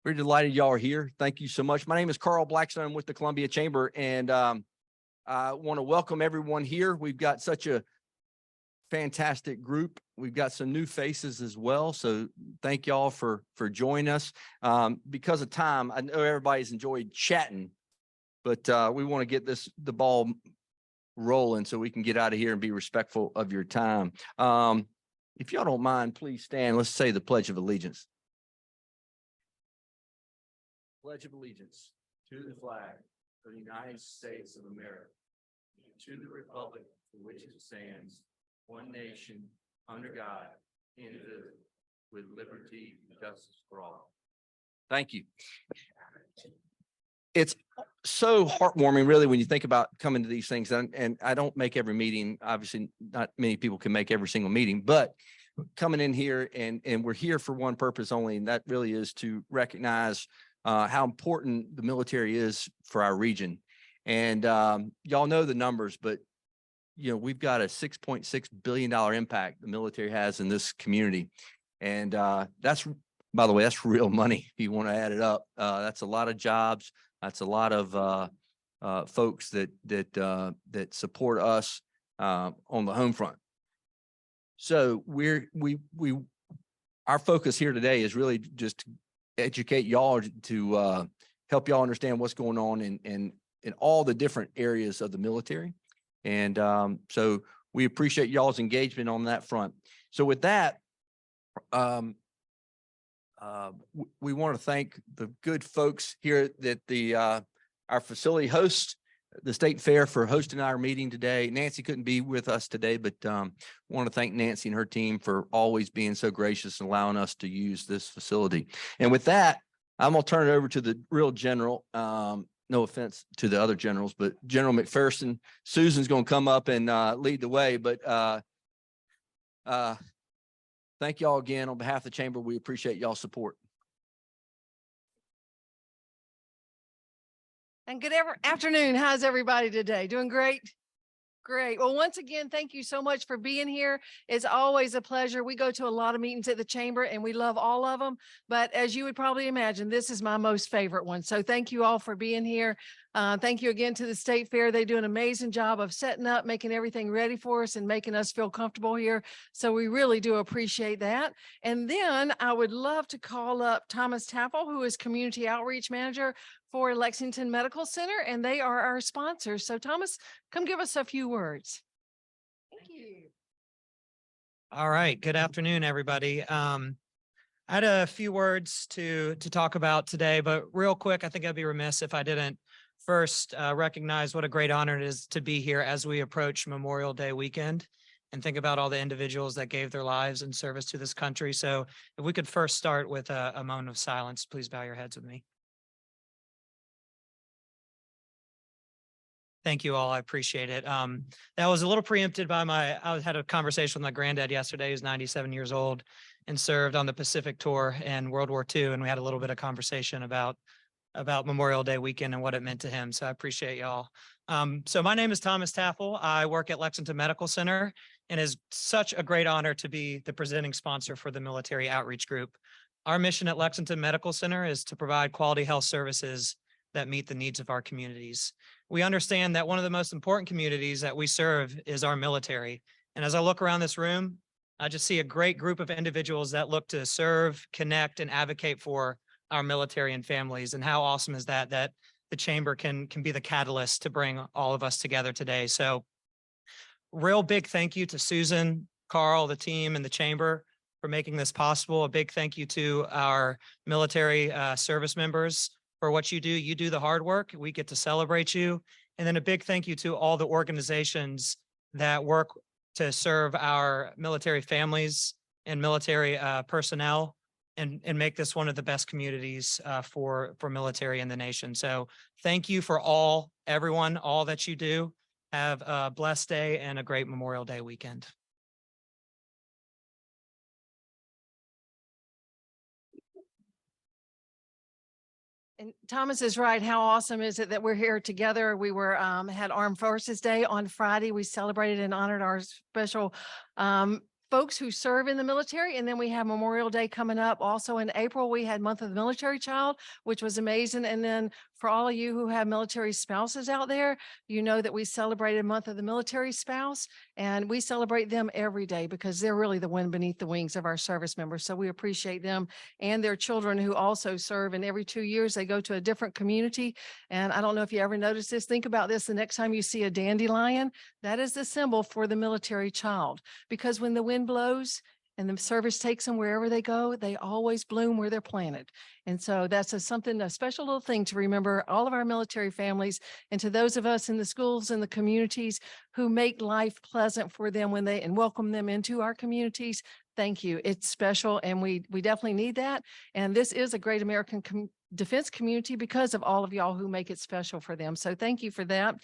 We're delighted y'all are here. Thank you so much. My name is Carl Blackstone with the Columbia Chamber, and I want to welcome everyone here. We've got such a fantastic group. We've got some new faces as well. So thank y'all for joining us. Because of time, I know everybody's enjoyed chatting, but we want to get the ball rolling so we can get out of here and be respectful of your time. If y'all don't mind, please stand. Let's say the Pledge of Allegiance. Pledge of Allegiance to the flag of the United States of America, to the republic for which it stands, one nation, under God, indivisible, with liberty and justice for all. Thank you. It's so heartwarming, really, when you think about coming to these things. And I don't make every meeting. Obviously, not many people can make every single meeting, but coming in here and we're here for one purpose only, and that really is to recognize how important the military is for our region. And y'all know the numbers, but you know, we've got a $6.6 billion impact the military has in this community. And that's, by the way, that's real money if you want to add it up. That's a lot of jobs. That's a lot of folks that support us on the home front. So our focus here today is really just to educate y'all, to help y'all understand what's going on in all the different areas of the military. And so we appreciate y'all's engagement on that front. So with that, we want to thank the good folks here that our facility hosts, the State Fair, for hosting our meeting today. Nancy couldn't be with us today, but want to thank Nancy and her team for always being so gracious and allowing us to use this facility. And with that, I'm going to turn it over to the real general. No offense to the other generals, but General McPherson. Susan's going to come up and lead the way. But thank y'all again on behalf of the chamber. We appreciate y'all's support. And good afternoon. How's everybody today? Doing great? Great. Well, once again, thank you so much for being here. It's always a pleasure. We go to a lot of meetings at the chamber and we love all of them. But as you would probably imagine, this is my most favorite one. So thank you all for being here. Thank you again to the State Fair. They do an amazing job of setting up, making everything ready for us and making us feel comfortable here. So we really do appreciate that. And then I would love to call up Thomas Taffel, who is Community Outreach Manager for Lexington Medical Center, and they are our sponsors. So Thomas, come give us a few words. Thank you. All right. Good afternoon, everybody. I had a few words to talk about today, but real quick, I think I'd be remiss if I didn't first recognize what a great honor it is to be here as we approach Memorial Day weekend and think about all the individuals that gave their lives in service to this country. So if we could first start with a moment of silence, please bow your heads with me. Thank you all. I appreciate it. That was a little preempted by I had a conversation with my granddad yesterday, who's 97 years old and served on the Pacific Tour in World War II. And we had a little bit of conversation about Memorial Day weekend and what it meant to him. So I appreciate y'all. So my name is Thomas Taffel. I work at Lexington Medical Center, and it's such a great honor to be the presenting sponsor for the Military Outreach Group. Our mission at Lexington Medical Center is to provide quality health services that meet the needs of our communities. We understand that one of the most important communities that we serve is our military. And as I look around this room, I just see a great group of individuals that look to serve, connect, and advocate for our military and families. And how awesome is that the chamber can be the catalyst to bring all of us together today. So real big thank you to Susan, Carl, the team, and the chamber for making this possible. A big thank you to our military service members for what you do. You do the hard work. We get to celebrate you. And then a big thank you to all the organizations that work to serve our military families and military personnel and make this one of the best communities for military in the nation. So thank you for everyone, all that you do. Have a blessed day and a great Memorial Day weekend. And Thomas is right. How awesome is it that we're here together? We had Armed Forces Day on Friday. We celebrated and honored our special folks who serve in the military. And then we have Memorial Day coming up. Also in April, we had Month of the Military Child, which was amazing. And then for all of you who have military spouses out there, you know that we celebrated Month of the Military Spouse, and we celebrate them every day because they're really the wind beneath the wings of our service members. So we appreciate them and their children who also serve. And every 2 years, they go to a different community. And I don't know if you ever noticed this, think about this. The next time you see a dandelion, that is the symbol for the military child, because when the wind blows and the service takes them wherever they go, they always bloom where they're planted. And so that's a special little thing to remember all of our military families, and to those of us in the schools and the communities who make life pleasant for them and welcome them into our communities. Thank you. It's special, and we definitely need that. And this is a great American defense community because of all of y'all who make it special for them. So thank you for that.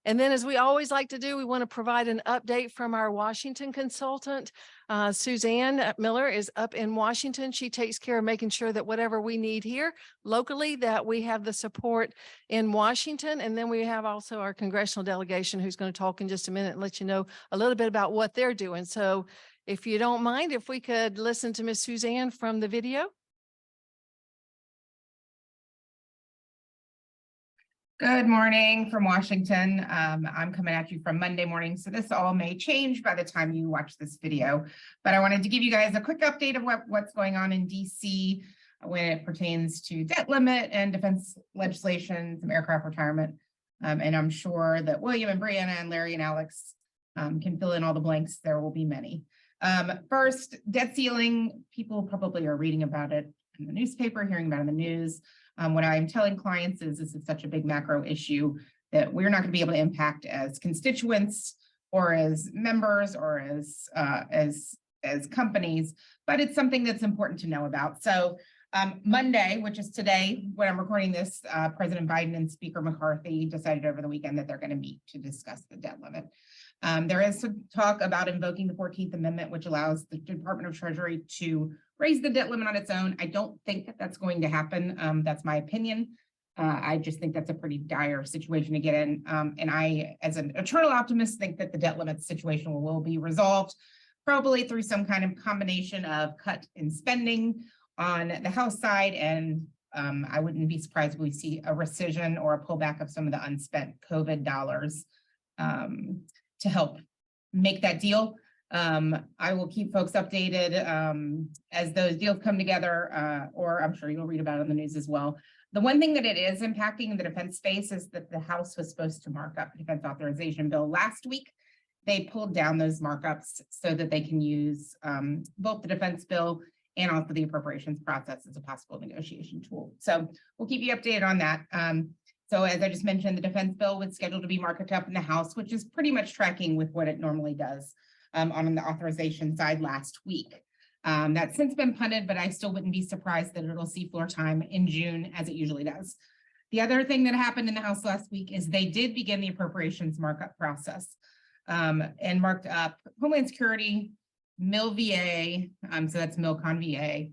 And then, as we always like to do, we want to provide an update from our Washington consultant. Suzanne Miller is up in Washington. She takes care of making sure that whatever we need here locally, that we have the support in Washington. And then we have also our congressional delegation who's going to talk in just a minute and let you know a little bit about what they're doing. So if you don't mind, if we could listen to Miss Suzanne from the video. Good morning from Washington. I'm coming at you from Monday morning, so this all may change by the time you watch this video. But I wanted to give you guys a quick update of what's going on in DC when it pertains to debt limit and defense legislation, some aircraft retirement. And I'm sure that William and Brianna and Larry and Alex can fill in all the blanks. There will be many. First, debt ceiling. People probably are reading about it in the newspaper, hearing about it in the news. What I'm telling clients is this is such a big macro issue that we're not going to be able to impact as constituents or as members or as companies, but it's something that's important to know about. So Monday, which is today, when I'm recording this, President Biden and Speaker McCarthy decided over the weekend that they're going to meet to discuss the debt limit. There is some talk about invoking the 14th Amendment, which allows the Department of Treasury to raise the debt limit on its own. I don't think that that's going to happen. That's my opinion. I just think that's a pretty dire situation to get in. And I, as an eternal optimist, think that the debt limit situation will be resolved probably through some kind of combination of cut in spending on the House side. And I wouldn't be surprised if we see a rescission or a pullback of some of the unspent COVID dollars to help make that deal. I will keep folks updated as those deals come together, or I'm sure you'll read about it in the news as well. The one thing that it is impacting in the defense space is that the House was supposed to mark up the defense authorization bill last week. They pulled down those markups so that they can use both the defense bill and also the appropriations process as a possible negotiation tool. So we'll keep you updated on that. So as I just mentioned, the defense bill was scheduled to be marked up in the House, which is pretty much tracking with what it normally does on the authorization side last week. That's since been punted, but I still wouldn't be surprised that it'll see floor time in June as it usually does. The other thing that happened in the House last week is they did begin the appropriations markup process and marked up Homeland Security, Mill VA, so that's MilCon VA,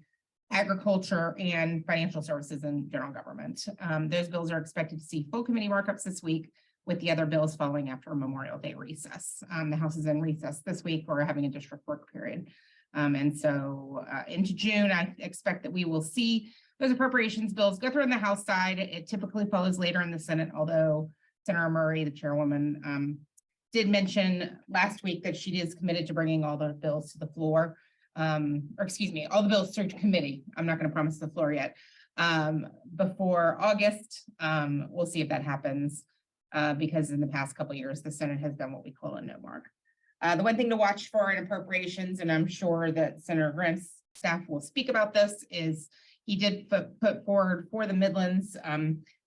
agriculture, and financial services and general government. Those bills are expected to see full committee markups this week, with the other bills following after a Memorial Day recess. The House is in recess this week. We're having a district work period. And so into June, I expect that we will see those appropriations bills go through on the House side. It typically follows later in the Senate, although Senator Murray, the chairwoman, did mention last week that she is committed to bringing all the bills to the floor, or excuse me, all the bills to committee. I'm not going to promise the floor yet. Before August, we'll see if that happens. Because in the past couple of years, the Senate has done what we call a no mark. The one thing to watch for in appropriations, and I'm sure that Senator Grant's staff will speak about this, is he did put forward for the Midlands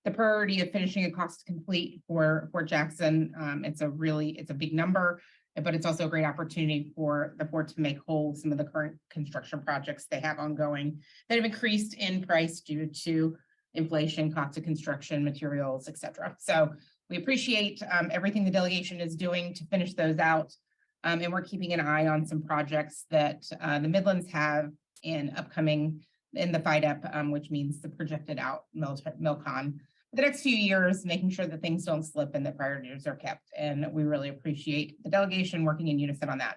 the priority of finishing a cost complete for Fort Jackson. It's a big number, but it's also a great opportunity for the Fort to make whole some of the current construction projects they have ongoing that have increased in price due to inflation, cost of construction, materials, et cetera. So we appreciate everything the delegation is doing to finish those out. And we're keeping an eye on some projects that the Midlands have in the FIDEP, which means the projected out MilCon for the next few years, making sure that things don't slip and that priorities are kept. And we really appreciate the delegation working in unison on that.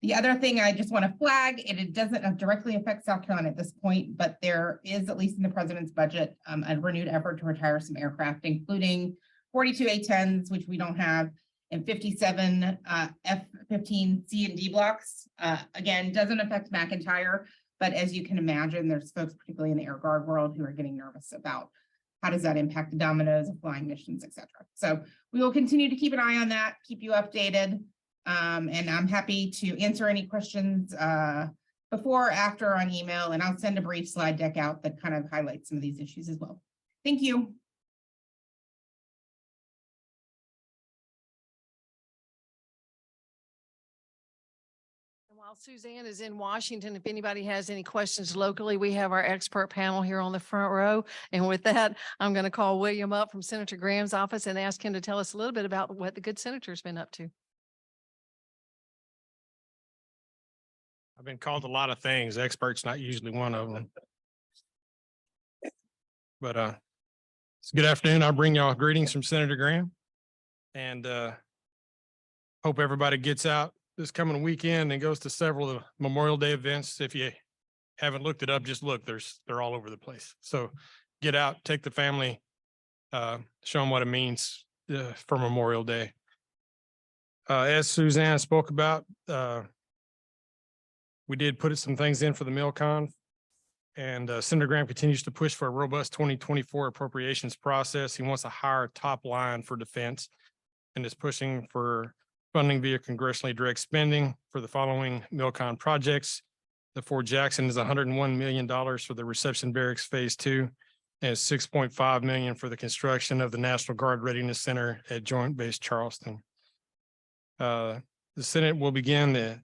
The other thing I just want to flag, it doesn't directly affect South Carolina at this point, but there is, at least in the president's budget, a renewed effort to retire some aircraft, including 42 A-10s, which we don't have, and 57 F-15 C and D blocks. Again, doesn't affect McIntyre, but as you can imagine, there's folks, particularly in the Air Guard world, who are getting nervous about how does that impact the dominoes of flying missions, et cetera. So we will continue to keep an eye on that, keep you updated. And I'm happy to answer any questions before or after on email, and I'll send a brief slide deck out that kind of highlights some of these issues as well. Thank you. And while Suzanne is in Washington, if anybody has any questions locally, we have our expert panel here on the front row. And with that, I'm going to call William up from Senator Graham's office and ask him to tell us a little bit about what the good senator's been up to. I've been called a lot of things. Expert's not usually one of them. But it's good afternoon. I'll bring y'all greetings from Senator Graham. And hope everybody gets out this coming weekend and goes to several of the Memorial Day events. If you haven't looked it up, just look, they're all over the place. So get out, take the family, show them what it means for Memorial Day. As Suzanne spoke about, we did put some things in for the MilCon, and Senator Graham continues to push for a robust 2024 appropriations process. He wants a higher top line for defense and is pushing for funding via congressionally direct spending for the following MilCon projects. The Fort Jackson is $101 million for the reception barracks phase 2 and $6.5 million for the construction of the National Guard Readiness Center at Joint Base Charleston. The Senate will begin the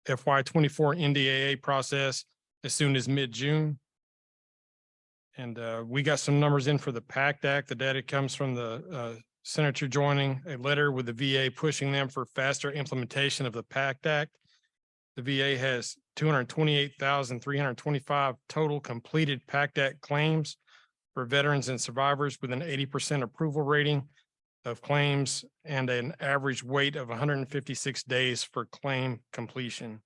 FY24 NDAA process as soon as mid-June. And we got some numbers in for the PACT Act. The data comes from the senator joining a letter with the VA pushing them for faster implementation of the PACT Act. The VA has 228,325 total completed PACT Act claims for veterans and survivors with an 80% approval rating of claims and an average wait of 156 days for claim completion.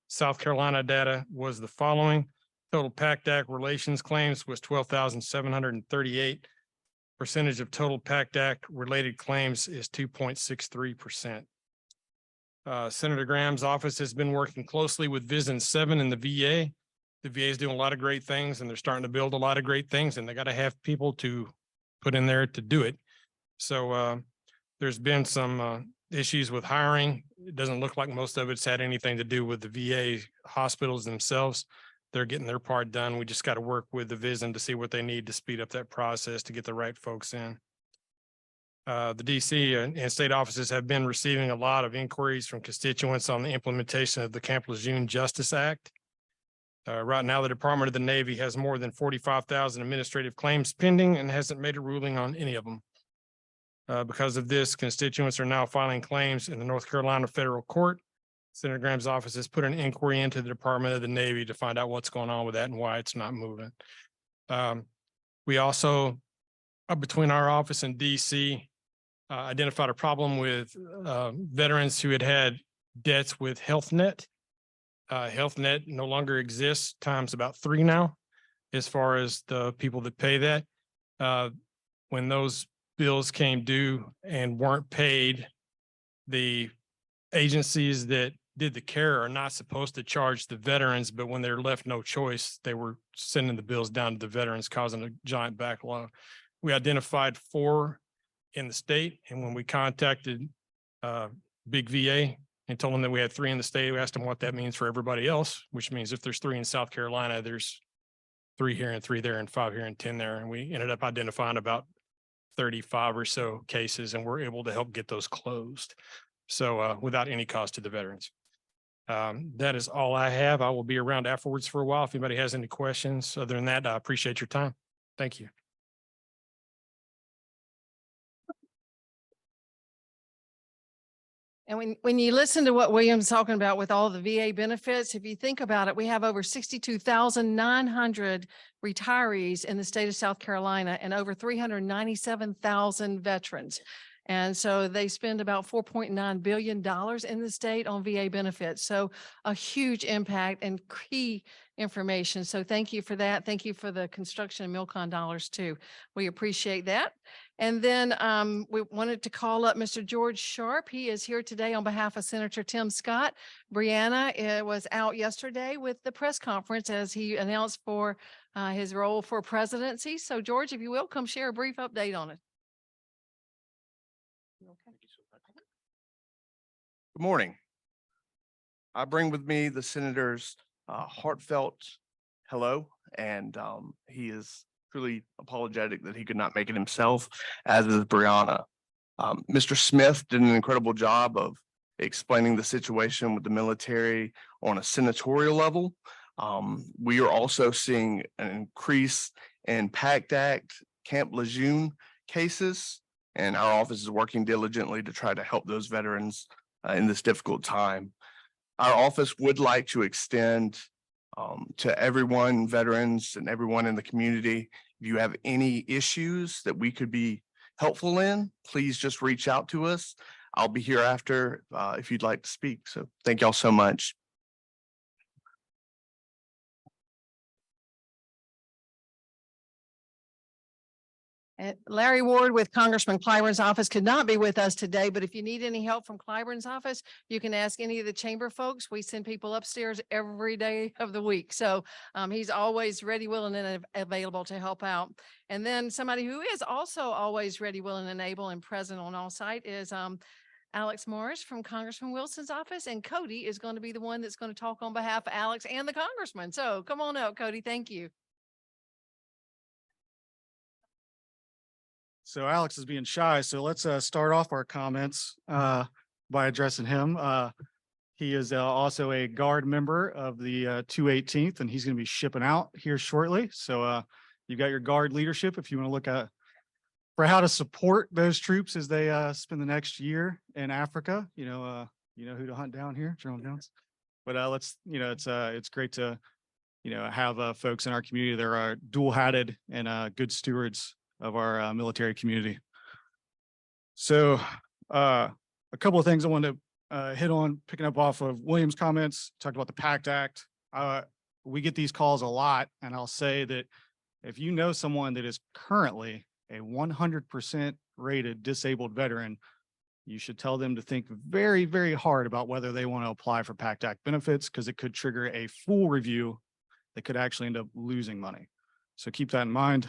South Carolina data was the following. Total PACT Act relations claims was 12,738. Percentage of total PACT Act related claims is 2.63%. Senator Graham's office has been working closely with Vision 7 and the VA. The VA is doing a lot of great things, and they're starting to build a lot of great things, and they got to have people to put in there to do it. So there's been some issues with hiring. It doesn't look like most of it's had anything to do with the VA hospitals themselves. They're getting their part done. We just got to work with the Vision to see what they need to speed up that process to get the right folks in. The DC and state offices have been receiving a lot of inquiries from constituents on the implementation of the Camp Lejeune Justice Act. Right now, the Department of the Navy has more than 45,000 administrative claims pending and hasn't made a ruling on any of them. Because of this, constituents are now filing claims in the North Carolina Federal Court. Senator Graham's office has put an inquiry into the Department of the Navy to find out what's going on with that and why it's not moving. We also, between our office and DC, identified a problem with veterans who had had debts with HealthNet. HealthNet no longer exists, times about 3 now, as far as the people that pay that. When those bills came due and weren't paid, the agencies that did the care are not supposed to charge the veterans, but when they're left no choice, they were sending the bills down to the veterans, causing a giant backlog. We identified 4 in the state, and when we contacted Big VA and told them that we had 3 in the state, we asked them what that means for everybody else, which means if there's 3 in South Carolina, there's 3 here and 3 there and 5 here and 10 there. And we ended up identifying about 35 or so cases, and we're able to help get those closed. So without any cost to the veterans. That is all I have. I will be around afterwards for a while. If anybody has any questions, other than that, I appreciate your time. Thank you. And when you listen to what William's talking about with all the VA benefits, if you think about it, we have over 62,900 retirees in the state of South Carolina and over 397,000 veterans. And so they spend about $4.9 billion in the state on VA benefits. So a huge impact and key information. So thank you for that. Thank you for the construction and Milcon dollars too. We appreciate that. And then we wanted to call up Mr. George Sharp. He is here today on behalf of Senator Tim Scott. Brianna was out yesterday with the press conference as he announced for his role for presidency. So George, if you will, come share a brief update on it. Good morning. I bring with me the senator's heartfelt hello, and he is truly apologetic that he could not make it himself, as is Brianna. Mr. Smith did an incredible job of explaining the situation with the military on a senatorial level. We are also seeing an increase in PACT Act, Camp Lejeune cases, and our office is working diligently to try to help those veterans in this difficult time. Our office would like to extend to everyone, veterans and everyone in the community, if you have any issues that we could be helpful in, please just reach out to us. I'll be here after if you'd like to speak. So thank y'all so much. Larry Ward with Congressman Clyburn's office could not be with us today, but if you need any help from Clyburn's office, you can ask any of the chamber folks. We send people upstairs every day of the week. So he's always ready, willing, and available to help out. And then somebody who is also always ready, willing, and able and present on all site is Alex Morris from Congressman Wilson's office. And Cody is going to be the one that's going to talk on behalf of Alex and the congressman. So come on out, Cody. Thank you. So Alex is being shy, so let's start off our comments by addressing him. He is also a Guard member of the 218th, and he's going to be shipping out here shortly. So you got your Guard leadership if you want to look at for how to support those troops as they spend the next year in Africa. You know who to hunt down here, General Jones. But it's great to have folks in our community that are dual-hatted and good stewards of our military community. So a couple of things I wanted to hit on, picking up off of William's comments, talked about the PACT Act. We get these calls a lot, and I'll say that if you know someone that is currently a 100% rated disabled veteran, you should tell them to think very, very hard about whether they want to apply for PACT Act benefits, because it could trigger a full review that could actually end up losing money. So keep that in mind.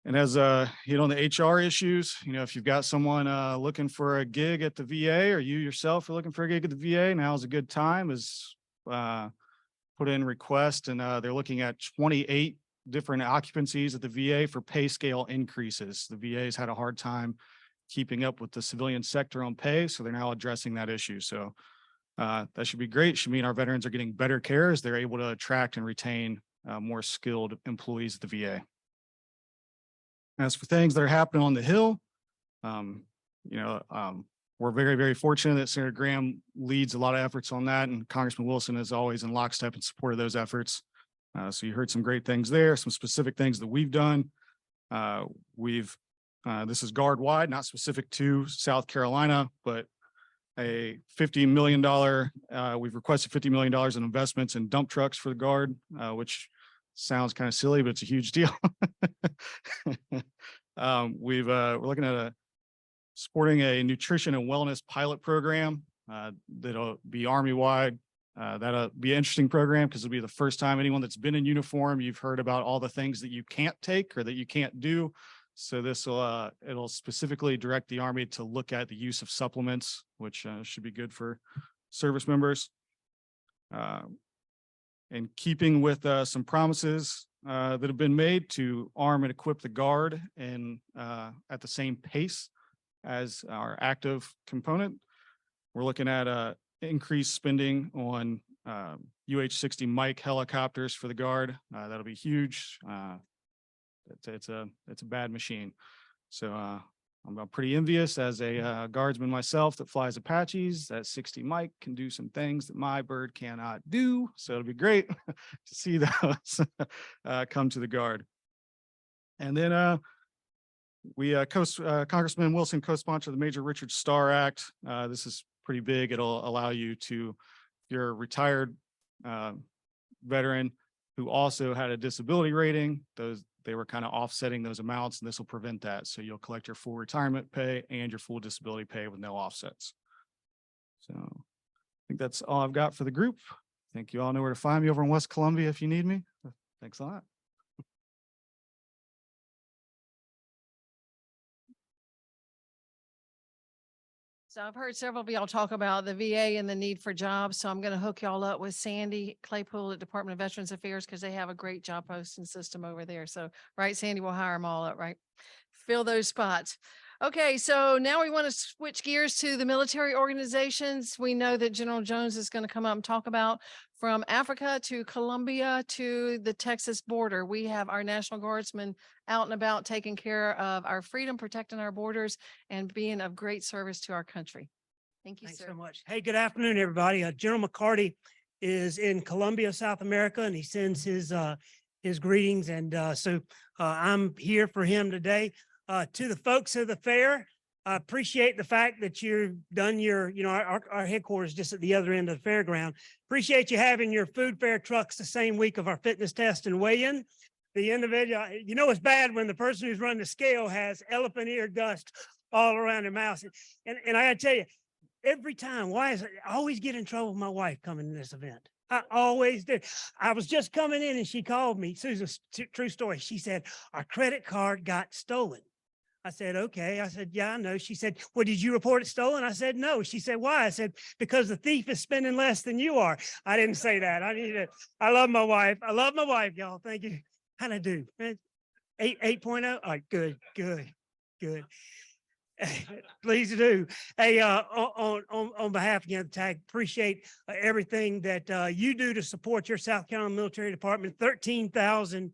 And as hit on the HR issues, if you've got someone looking for a gig at the VA, or you yourself are looking for a gig at the VA, now's a good time. Is put in request, and they're looking at 28 different occupancies at the VA for pay scale increases. The VA's had a hard time keeping up with the civilian sector on pay, so they're now addressing that issue. So that should be great. Should mean our veterans are getting better care as they're able to attract and retain more skilled employees at the VA. As for things that are happening on the Hill, we're very, very fortunate that Senator Graham leads a lot of efforts on that, and Congressman Wilson is always in lockstep in support of those efforts. So you heard some great things there, some specific things that we've done. This is Guard wide, not specific to South Carolina, but a $50 million, we've requested $50 million in investments in dump trucks for the Guard, which sounds kind of silly, but it's a huge deal. We're looking at supporting a nutrition and wellness pilot program that'll be Army-wide. That'll be an interesting program because it'll be the first time anyone that's been in uniform, you've heard about all the things that you can't take or that you can't do. So this will it'll specifically direct the Army to look at the use of supplements, which should be good for service members. In keeping with some promises that have been made to arm and equip the Guard and at the same pace as our active component, we're looking at increased spending on UH-60 Mike helicopters for the Guard. That'll be huge. It's a bad machine. So I'm pretty envious as a guardsman myself that flies Apaches. That 60 Mike can do some things that my bird cannot do. So it'll be great to see those come to the Guard. And then Congressman Wilson co-sponsored the Major Richard Starr Act. This is pretty big. It'll allow you to, if you're a retired veteran who also had a disability rating, they were kind of offsetting those amounts, and this will prevent that. So you'll collect your full retirement pay and your full disability pay with no offsets. So I think that's all I've got for the group. I think you all know where to find me over in West Columbia if you need me. Thanks a lot. So I've heard several of y'all talk about the VA and the need for jobs. So I'm going to hook y'all up with Sandy Claypool at Department of Veterans Affairs because they have a great job posting system over there. So, right, Sandy, we'll hire them all up, right? Fill those spots. Okay, so now we want to switch gears to the military organizations. We know that General Jones is going to come up and talk about from Africa to Colombia to the Texas border. We have our National Guardsmen out and about taking care of our freedom, protecting our borders, and being of great service to our country. Thank you, Thanks sir. so much. Hey, good afternoon, everybody. General McCarty is in Colombia, South America, and he sends his greetings. And I'm here for him today. To the folks of the fair, I appreciate the fact that you've done your, our headquarters just at the other end of the fairground. Appreciate you having your food fair trucks the same week of our fitness test and weigh-in. The individual, it's bad when the person who's running the scale has elephant ear dust all around their mouth. And I gotta tell you, every time, why is it I always get in trouble with my wife coming to this event? I always do. I was just coming in and she called me. Susan, true story. She said, our credit card got stolen. I said, okay. I said, yeah, I know. She said, well, did you report it stolen? I said, no. She said, why? I said, because the thief is spending less than you are. I didn't say that. I love my wife. I love my wife, y'all. Thank you. How'd I do? 8.0? All right, good. Please do. Hey, on behalf again of the TAG, appreciate everything that you do to support your South Carolina Military Department. 13,000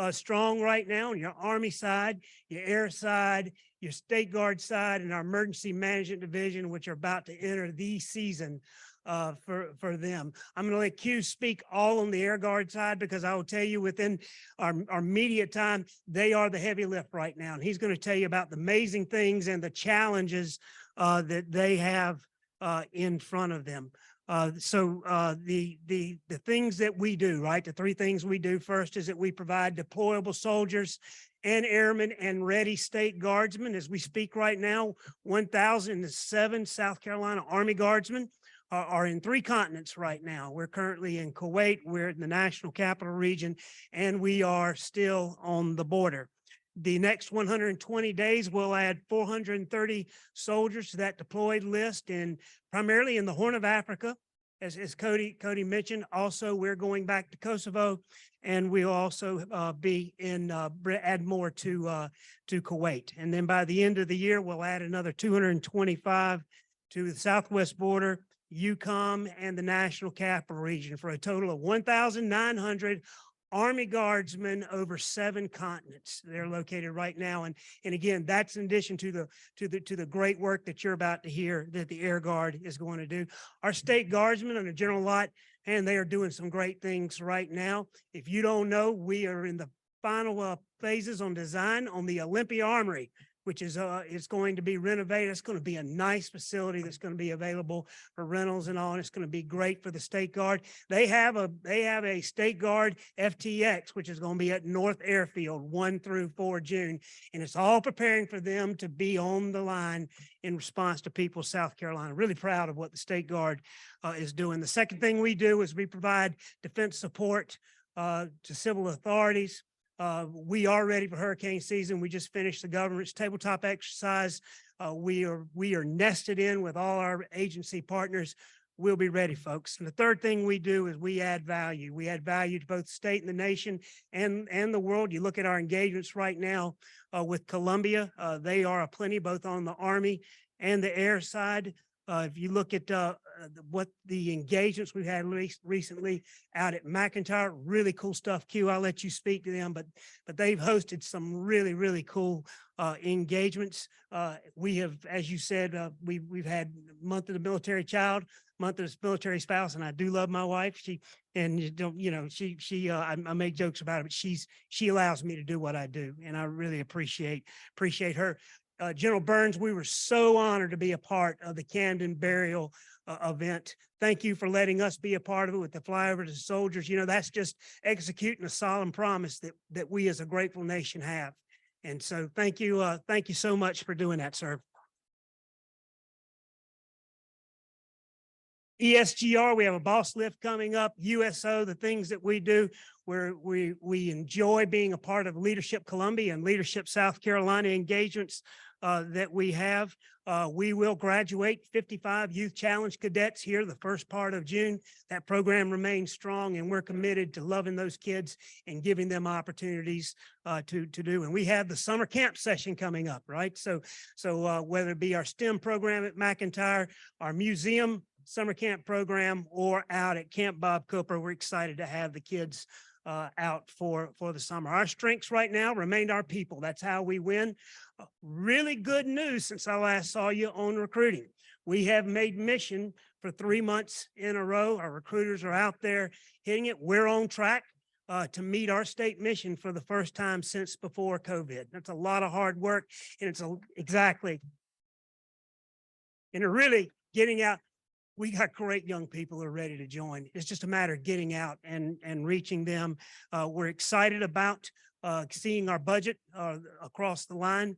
strong right now on your Army side, your Air side, your State Guard side, and our Emergency Management Division, which are about to enter the season for them. I'm going to let Q speak all on the Air Guard side because I will tell you within our media time, they are the heavy lift right now. And he's going to tell you about the amazing things and the challenges that they have in front of them. The things that we do, right? The three things we do first is that we provide deployable soldiers and airmen and ready state guardsmen. As we speak right now, 1,007 South Carolina Army Guardsmen are in 3 continents right now. We're currently in Kuwait, we're in the National Capital Region, and we are still on the border. The next 120 days, we'll add 430 soldiers to that deployed list, and primarily in the Horn of Africa, as Cody mentioned. Also, we're going back to Kosovo, and we'll also be in add more to Kuwait. And then by the end of the year, we'll add another 225 to the southwest border, UCOM, and the National Capital Region for a total of 1,900 Army Guardsmen over 7 continents. They're located right now. And again, that's in addition to the great work that you're about to hear that the Air Guard is going to do. Our State Guardsmen under General Lott, and they are doing some great things right now. If you don't know, we are in the final phases on design on the Olympia Armory, which is going to be renovated. It's going to be a nice facility that's going to be available for rentals and all, and it's going to be great for the State Guard. They have a State Guard FTX, which is going to be at North Airfield 1 through 4 June, and it's all preparing for them to be on the line in response to people of South Carolina. Really proud of what the State Guard is doing. The second thing we do is we provide defense support to civil authorities. We are ready for hurricane season. We just finished the government's tabletop exercise. We are nested in with all our agency partners. We'll be ready, folks. And the third thing we do is we add value. We add value to both the state and the nation and the world. You look at our engagements right now with Colombia. They are aplenty, both on the Army and the Air side. If you look at what the engagements we've had recently out at McIntyre, really cool stuff. Q, I'll let you speak to them, but they've hosted some really, really cool engagements. We have, as you said, we've had month of the military child, month of the military spouse, and I do love my wife. I make jokes about it, but she allows me to do what I do, and I really appreciate her. General Burns, we were so honored to be a part of the Camden burial event. Thank you for letting us be a part of it with the flyover to the soldiers. You know, that's just executing a solemn promise that we as a grateful nation have. And so thank you so much for doing that, sir. ESGR, we have a boss lift coming up, USO, the things that we do, where we enjoy being a part of Leadership Columbia and Leadership South Carolina engagements that we have. We will graduate 55 Youth Challenge cadets here the first part of June. That program remains strong, and we're committed to loving those kids and giving them opportunities to do. And we have the summer camp session coming up, right? So whether it be our STEM program at McIntyre, our museum summer camp program, or out at Camp Bob Cooper, we're excited to have the kids out for the summer. Our strengths right now remain our people. That's how we win. Really good news since I last saw you on recruiting. We have made mission for 3 months in a row. Our recruiters are out there hitting it. We're on track to meet our state mission for the first time since before COVID. That's a lot of hard work, and exactly. And they're really getting out. We got great young people who are ready to join. It's just a matter of getting out and reaching them. We're excited about seeing our budget across the line,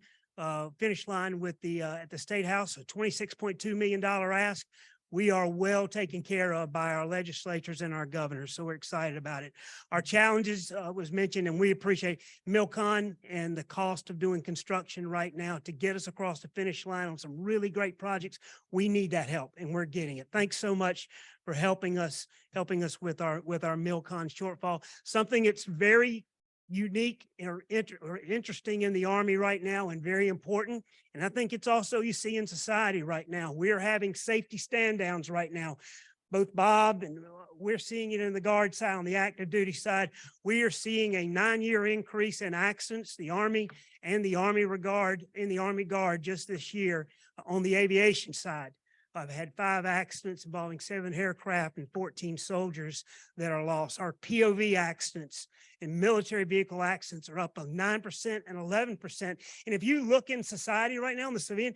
finish line with at the State House, a $26.2 million ask. We are well taken care of by our legislatures and our governors, so we're excited about it. Our challenges was mentioned, and we appreciate Milcon and the cost of doing construction right now to get us across the finish line on some really great projects. We need that help, and we're getting it. Thanks so much for helping us with our Milcon shortfall. Something that's very unique or interesting in the Army right now, and very important. And I think it's also you see in society right now. We're having safety stand downs right now. Both Bob and we're seeing it in the Guard side, on the active duty side. We are seeing a 9-year increase in accidents, the Army and the Army Guard just this year on the aviation side. I've had 5 accidents involving 7 aircraft and 14 soldiers that are lost. Our POV accidents and military vehicle accidents are up of 9% and 11%. And if you look in society right now in the civilian,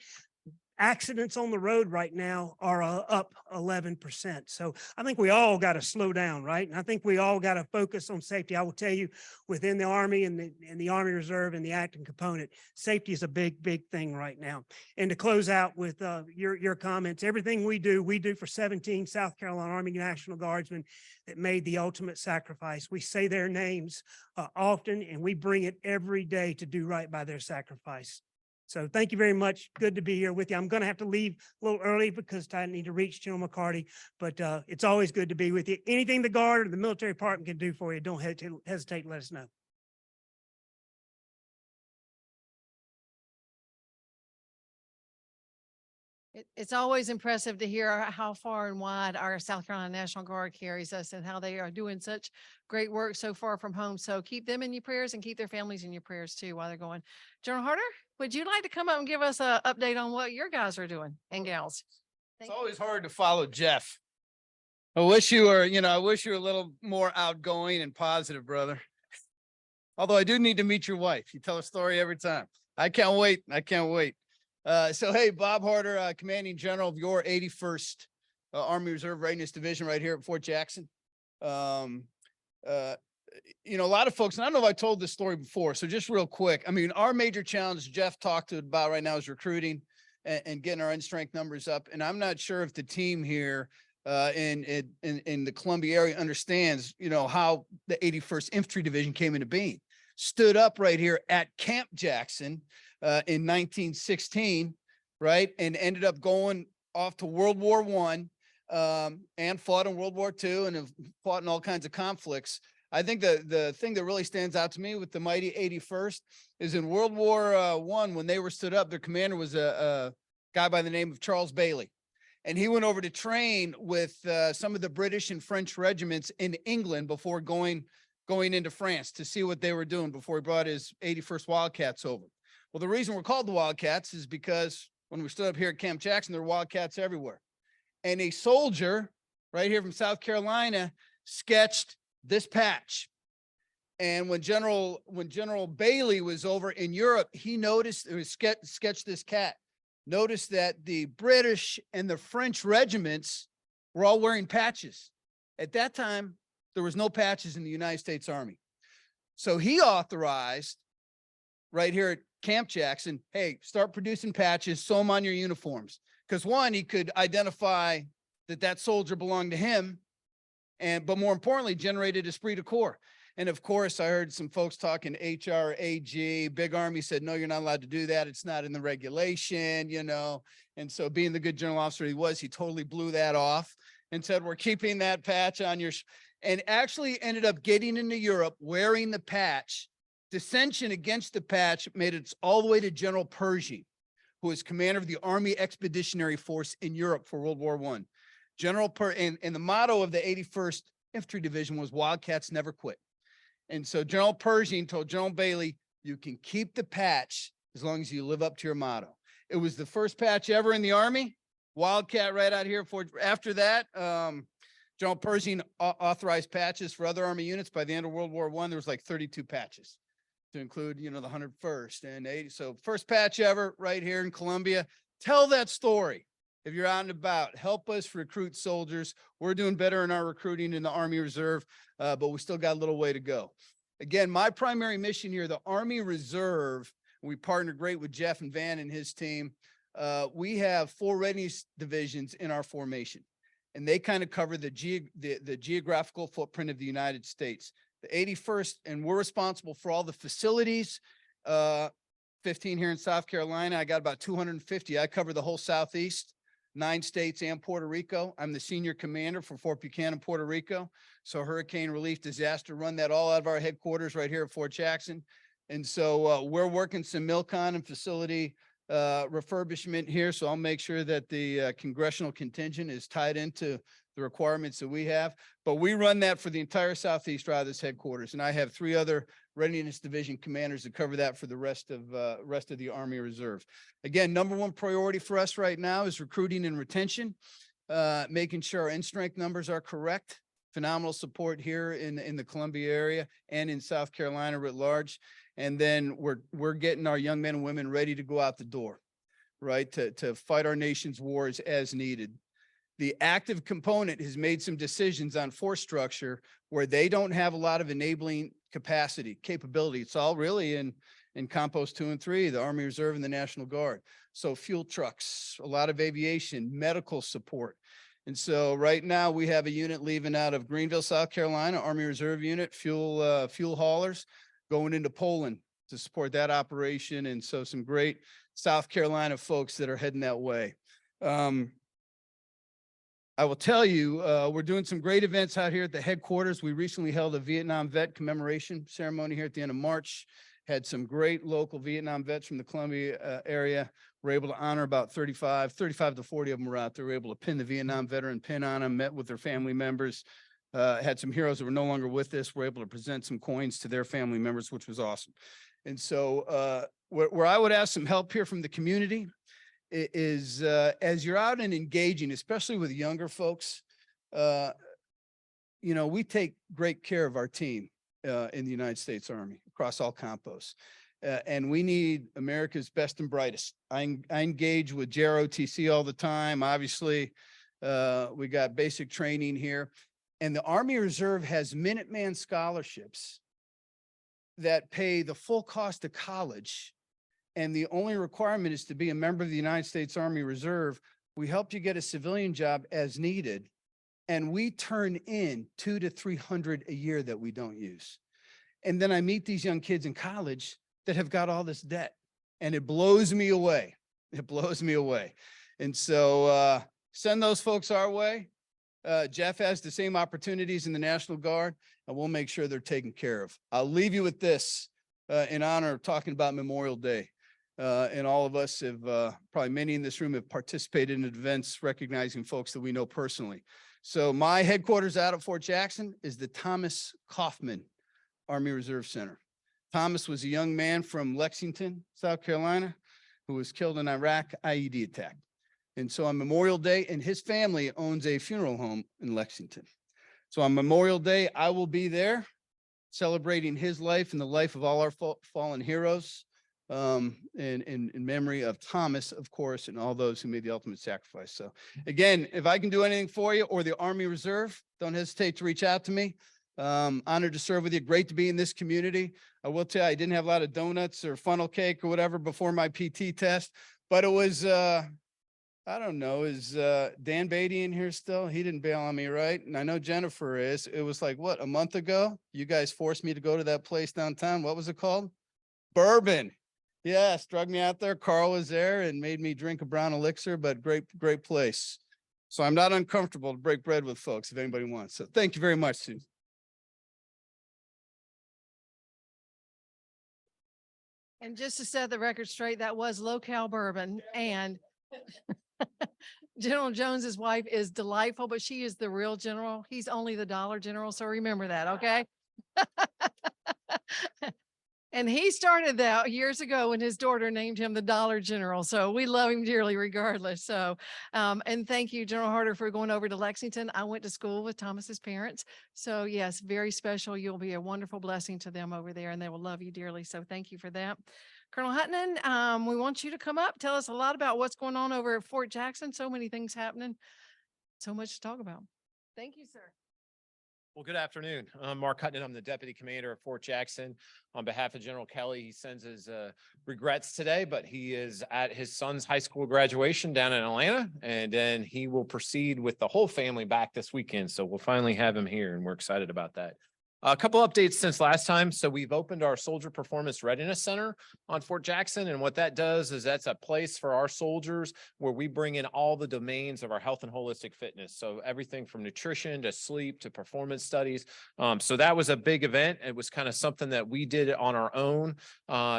accidents on the road right now are up 11%. So I think we all got to slow down, right? And I think we all got to focus on safety. I will tell you, within the Army and the Army Reserve and the active component, safety is a big, big thing right now. And to close out with your comments, everything we do for 17 South Carolina Army National Guardsmen that made the ultimate sacrifice. We say their names often, and we bring it every day to do right by their sacrifice. So thank you very much. Good to be here with you. I'm going to have to leave a little early because I need to reach General McCarty, but it's always good to be with you. Anything the Guard or the military department can do for you, don't hesitate to let us know. It's always impressive to hear how far and wide our South Carolina National Guard carries us and how they are doing such great work so far from home. So keep them in your prayers and keep their families in your prayers too while they're going. General Harder, would you like to come up and give us an update on what your guys are doing and gals? It's always hard to follow Jeff. I wish you were a little more outgoing and positive, brother. Although I do need to meet your wife. You tell a story every time. I can't wait. So, hey, Bob Harder, Commanding General of your 81st Army Reserve Readiness Division right here at Fort Jackson. A lot of folks, and I don't know if I told this story before, so just real quick. I mean, our major challenge Jeff talked about right now is recruiting and getting our end strength numbers up. And I'm not sure if the team here in the Columbia area understands, how the 81st Infantry Division came into being. Stood up right here at Camp Jackson in 1916, right? And ended up going off to World War I and fought in World War II and have fought in all kinds of conflicts. I think the thing that really stands out to me with the mighty 81st is in World War I, when they were stood up, their commander was a guy by the name of Charles Bailey. And he went over to train with some of the British and French regiments in England before going into France to see what they were doing before he brought his 81st Wildcats over. Well, the reason we're called the Wildcats is because when we stood up here at Camp Jackson, there were Wildcats everywhere. And a soldier right here from South Carolina sketched this patch. And when General Bailey was over in Europe, he noticed, it was sketched this cat, noticed that the British and the French regiments were all wearing patches. At that time, there was no patches in the United States Army. So he authorized right here at Camp Jackson, hey, start producing patches, sew them on your uniforms. Because one, he could identify that soldier belonged to him, but more importantly, generated esprit de corps. And of course, I heard some folks talking HRAG, Big Army said, no, you're not allowed to do that. It's not in the regulation, you know. And so being the good general officer he was, he totally blew that off and said, we're keeping that patch on your, and actually ended up getting into Europe, wearing the patch. Dissension against the patch made it all the way to General Pershing, who was commander of the Army Expeditionary Force in Europe for World War I. And the motto of the 81st Infantry Division was Wildcats never quit. And so General Pershing told General Bailey, you can keep the patch as long as you live up to your motto. It was the first patch ever in the Army, Wildcat right out here. After that, General Pershing authorized patches for other Army units. By the end of World War I, there was like 32 patches to include, you know, the 101st and 80. So first patch ever right here in Columbia. Tell that story. If you're out and about, help us recruit soldiers. We're doing better in our recruiting in the Army Reserve, but we still got a little way to go. Again, my primary mission here, the Army Reserve, we partner great with Jeff and Van and his team. We have 4 readiness divisions in our formation, and they kind of cover the geographical footprint of the United States. The 81st, and we're responsible for all the facilities, 15 here in South Carolina. I got about 250. I cover the whole Southeast, 9 states and Puerto Rico. I'm the senior commander for Fort Buchanan, Puerto Rico. So hurricane relief disaster, run that all out of our headquarters right here at Fort Jackson. And so we're working some MILCON and facility refurbishment here. So I'll make sure that the congressional contingent is tied into the requirements that we have. But we run that for the entire Southeast out of this headquarters. And I have 3 other Readiness Division commanders that cover that for the rest of the Army Reserve. Again, #1 priority for us right now is recruiting and retention, making sure our in-strength numbers are correct. Phenomenal support here in the Columbia area and in South Carolina writ large. And then we're getting our young men and women ready to go out the door, right? To fight our nation's wars as needed. The active component has made some decisions on force structure where they don't have a lot of enabling capability. It's all really in Compost 2 and 3, the Army Reserve and the National Guard. So fuel trucks, a lot of aviation, medical support. And so right now we have a unit leaving out of Greenville, South Carolina, Army Reserve unit, fuel haulers going into Poland to support that operation. And so some great South Carolina folks that are heading that way. I will tell you, we're doing some great events out here at the headquarters. We recently held a Vietnam vet commemoration ceremony here at the end of March. Had some great local Vietnam vets from the Columbia area. We're able to honor about 35 to 40 of them were out there. We were able to pin the Vietnam veteran pin on them, met with their family members. Had some heroes that were no longer with us. We're able to present some coins to their family members, which was awesome. And so where I would ask some help here from the community is as you're out and engaging, especially with younger folks, you know, we take great care of our team in the United States Army across all compos. And we need America's best and brightest. I engage with JROTC all the time. Obviously, we got basic training here. And the Army Reserve has Minuteman scholarships that pay the full cost of college. And the only requirement is to be a member of the United States Army Reserve. We help you get a civilian job as needed. And we turn in 200 to 300 a year that we don't use. And then I meet these young kids in college that have got all this debt, and it blows me away. It blows me away. And so send those folks our way. Jeff has the same opportunities in the National Guard, and we'll make sure they're taken care of. I'll leave you with this in honor of talking about Memorial Day. And all of us have, probably many in this room have participated in events recognizing folks that we know personally. So my headquarters out at Fort Jackson is the Thomas Kaufman Army Reserve Center. Thomas was a young man from Lexington, South Carolina, who was killed in Iraq IED attack. And so on Memorial Day, and his family owns a funeral home in Lexington. So on Memorial Day, I will be there celebrating his life and the life of all our fallen heroes, in memory of Thomas, of course, and all those who made the ultimate sacrifice. So again, if I can do anything for you or the Army Reserve, don't hesitate to reach out to me. Honored to serve with you. Great to be in this community. I will tell you, I didn't have a lot of donuts or funnel cake or whatever before my PT test, but it was, I don't know, is Dan Beatty in here still? He didn't bail on me, right? And I know Jennifer is. It was like, what, a month ago? You guys forced me to go to that place downtown. What was it called? Bourbon. Yes, drug me out there. Carl was there and made me drink a brown elixir, but great place. So I'm not uncomfortable to break bread with folks if anybody wants. So thank you very much, Susan. And just to set the record straight, that was low-cal bourbon, and General Jones's wife is delightful, but she is the real general. He's only the Dollar General, so remember that, okay? And he started that years ago when his daughter named him the Dollar General. So we love him dearly regardless. So, and thank you, General Harder, for going over to Lexington. I went to school with Thomas's parents. So yes, very special. You'll be a wonderful blessing to them over there, and they will love you dearly. So thank you for that. Colonel Hutton, we want you to come up, tell us a lot about what's going on over at Fort Jackson. So many things happening. So much to talk about. Thank you, sir. Well, good afternoon. I'm Mark Hutton. I'm the Deputy Commander of Fort Jackson. On behalf of General Kelly, he sends his regrets today, but he is at his son's high school graduation down in Atlanta, and then he will proceed with the whole family back this weekend. So we'll finally have him here, and we're excited about that. A couple updates since last time. So we've opened our Soldier Performance Readiness Center on Fort Jackson. And what that does is that's a place for our soldiers where we bring in all the domains of our health and holistic fitness. So everything from nutrition to sleep to performance studies. So that was a big event. It was kind of something that we did on our own,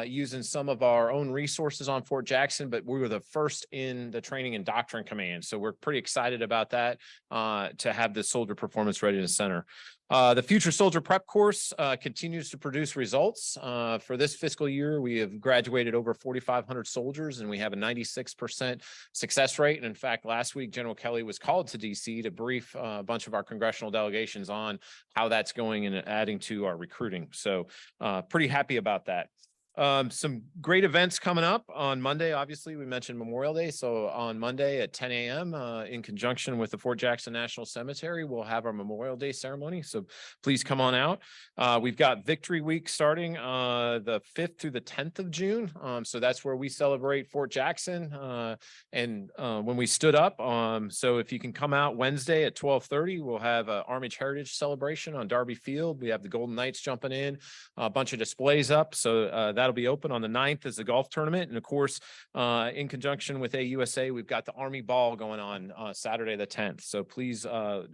using some of our own resources on Fort Jackson, but we were the first in the Training and Doctrine Command. So we're pretty excited about that, to have the Soldier Performance Readiness Center. The Future Soldier Prep course continues to produce results. For this fiscal year, we have graduated over 4,500 soldiers, and we have a 96% success rate. And in fact, last week, General Kelly was called to DC to brief a bunch of our congressional delegations on how that's going and adding to our recruiting. So pretty happy about that. Some great events coming up on Monday. Obviously, we mentioned Memorial Day. So on Monday at 10 a.m. In conjunction with the Fort Jackson National Cemetery, we'll have our Memorial Day ceremony. So please come on out. We've got Victory Week starting the 5th through the 10th of June. So that's where we celebrate Fort Jackson and when we stood up. So if you can come out Wednesday at 12:30, we'll have an Army Heritage celebration on Darby Field. We have the Golden Knights jumping in, a bunch of displays up. So that'll be open on the 9th as the golf tournament. And of course, in conjunction with AUSA, we've got the Army Ball going on Saturday the 10th. So please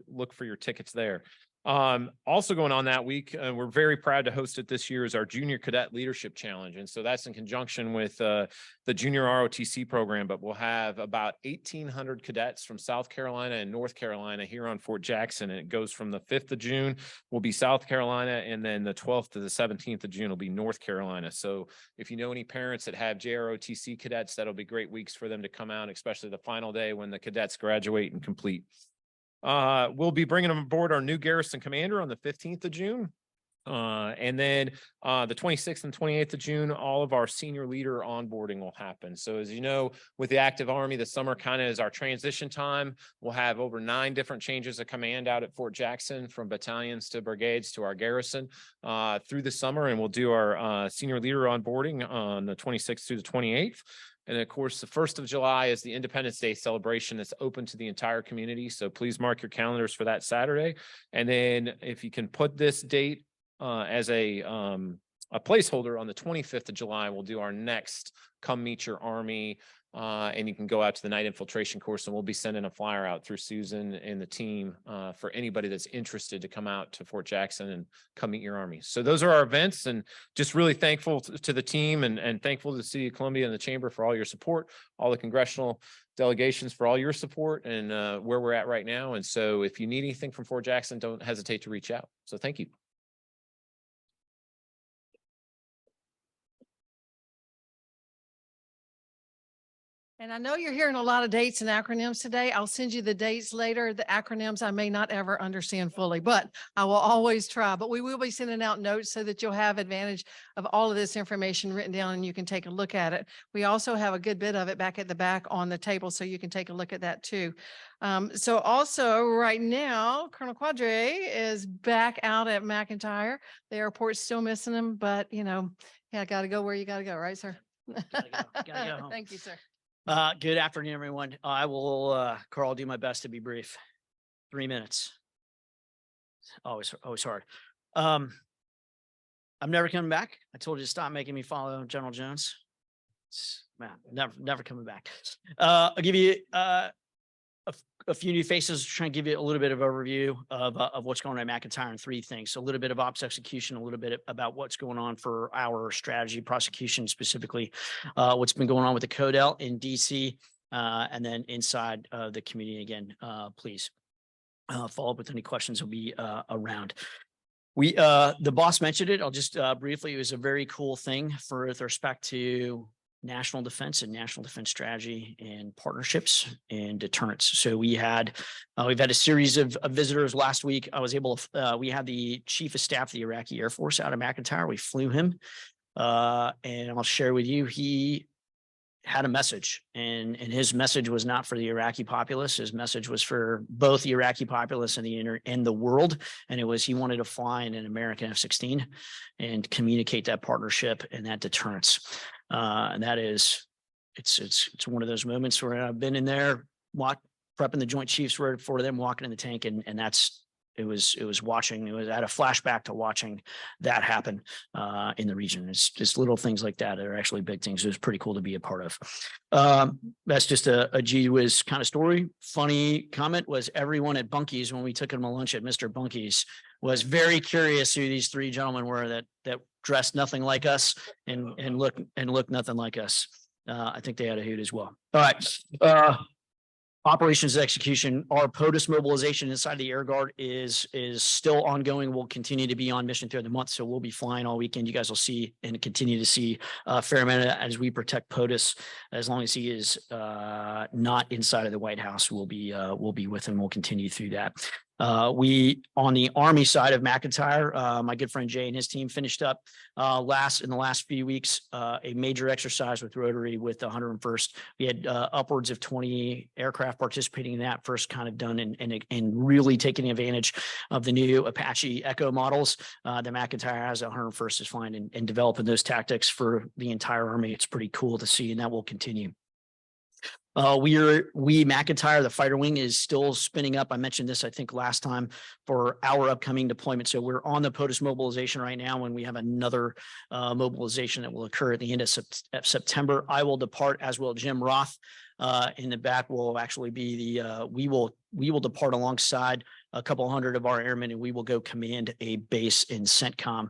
look for your tickets there. Also going on that week, we're very proud to host it this year, is our Junior Cadet Leadership Challenge. And so that's in conjunction with the Junior ROTC program, but we'll have about 1,800 cadets from South Carolina and North Carolina here on Fort Jackson. And it goes from the 5th of June will be South Carolina, and then the 12th to the 17th of June will be North Carolina. So if you know any parents that have JROTC cadets, that'll be great weeks for them to come out, especially the final day when the cadets graduate and complete. We'll be bringing them aboard our new garrison commander on the 15th of June. And then the 26th and 28th of June, all of our senior leader onboarding will happen. So as you know, with the active Army, the summer kind of is our transition time. We'll have over 9 different changes of command out at Fort Jackson, from battalions to brigades to our garrison through the summer. And we'll do our senior leader onboarding on the 26th through the 28th. And of course, the 1st of July is the Independence Day celebration that's open to the entire community. So please mark your calendars for that Saturday. And then if you can put this date as a placeholder on the 25th of July, we'll do our next Come Meet Your Army And you can go out to the night infiltration course, and we'll be sending a flyer out through Susan and the team for anybody that's interested to come out to Fort Jackson and come meet your Army. So those are our events, and just really thankful to the team and thankful to the City of Columbia and the Chamber for all your support, all the congressional delegations for all your support, and where we're at right now. And so if you need anything from Fort Jackson, don't hesitate to reach out. So thank you. And I know you're hearing a lot of dates and acronyms today. I'll send you the dates later. The acronyms I may not ever understand fully, but I will always try. But we will be sending out notes so that you'll have advantage of all of this information written down and you can take a look at it. We also have a good bit of it back at the back on the table, so you can take a look at that too. So also right now, Colonel Quadre is back out at McIntyre. The airport's still missing him, but you know, yeah, got to go where you got to go, right, sir? Gotta go home. Thank you, sir. Good afternoon, everyone. I will, Carl, do my best to be brief. 3 minutes. Always hard. I'm never coming back. I told you to stop making me follow General Jones. Man, never coming back. I'll give you a few new faces, trying to give you a little bit of overview of what's going on at McIntyre and 3 things. So a little bit of ops execution, a little bit about what's going on for our strategy prosecution, specifically what's been going on with the Codel in DC, and then inside the community again. Please follow up with any questions will be around. The boss mentioned it. I'll just briefly, it was a very cool thing with respect to national defense and national defense strategy and partnerships and deterrence. So we've had a series of visitors last week. I was able to, we had the chief of staff of the Iraqi Air Force out of McIntyre. We flew him, and I'll share with you, he had a message, and his message was not for the Iraqi populace. His message was for both the Iraqi populace and the world. And it was, he wanted to fly in an American F-16 and communicate that partnership and that deterrence. And that is, it's one of those moments where I've been in there, prepping the Joint Chiefs for them walking in the tank, and that's, it was I had a flashback to watching that happen in the region. It's just little things like that are actually big things. It was pretty cool to be a part of. That's just a gee whiz kind of story. Funny comment was everyone at Bunky's, when we took him to lunch at Mr. Bunky's, was very curious who these 3 gentlemen were that dressed nothing like us and looked nothing like us. I think they had a hoot as well. All right. Operations execution, our POTUS mobilization inside the Air Guard is still ongoing. We'll continue to be on mission throughout the month. So we'll be flying all weekend. You guys will see and continue to see a fair amount as we protect POTUS. As long as he is not inside of the White House, we'll be with him. We'll continue through that. We, on the Army side of McIntyre, my good friend Jay and his team finished up in the last few weeks, a major exercise with Rotary with the 101st. We had upwards of 20 aircraft participating in that, first kind of done and really taking advantage of the new Apache Echo models that McIntyre has. 101st is flying and developing those tactics for the entire Army. It's pretty cool to see, and that will continue. McIntyre, the fighter wing, is still spinning up. I mentioned this, I think, last time for our upcoming deployment. So we're on the POTUS mobilization right now, and we have another mobilization that will occur at the end of September. I will depart, as will Jim Roth. In the back will actually be we will depart alongside a couple hundred of our airmen, and we will go command a base in CENTCOM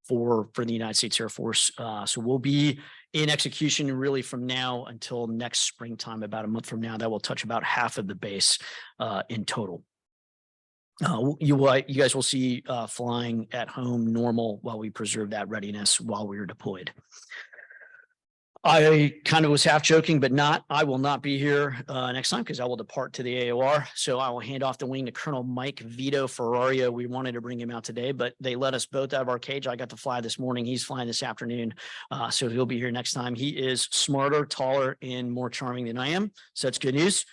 for the United States Air Force. So we'll be in execution really from now until next springtime, about a month from now. That will touch about half of the base in total. You guys will see flying at home normal while we preserve that readiness while we are deployed. I kind of was half joking, but not. I will not be here next time because I will depart to the AOR. So I will hand off the wing to Colonel Mike Vito Ferrario. We wanted to bring him out today, but they let us both out of our cage. I got to fly this morning. He's flying this afternoon. So he'll be here next time. He is smarter, taller, and more charming than I am. So that's good news.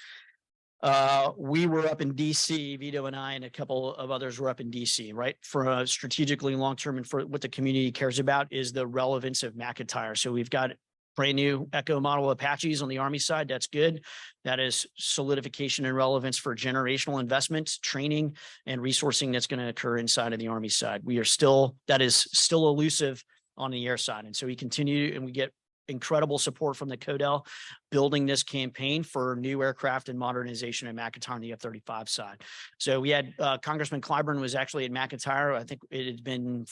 We were up in DC, Vito and I, and a couple of others were up in DC, right? For strategically long-term, and for what the community cares about is the relevance of McIntyre. So we've got brand new Echo model Apaches on the Army side. That's good. That is solidification and relevance for generational investments, training, and resourcing that's going to occur inside of the Army side. That is still elusive on the air side. And so we continue and we get incredible support from the Codel building this campaign for new aircraft and modernization in McIntyre on the F-35 side. So we had Congressman Clyburn was actually at McIntyre. I think it had been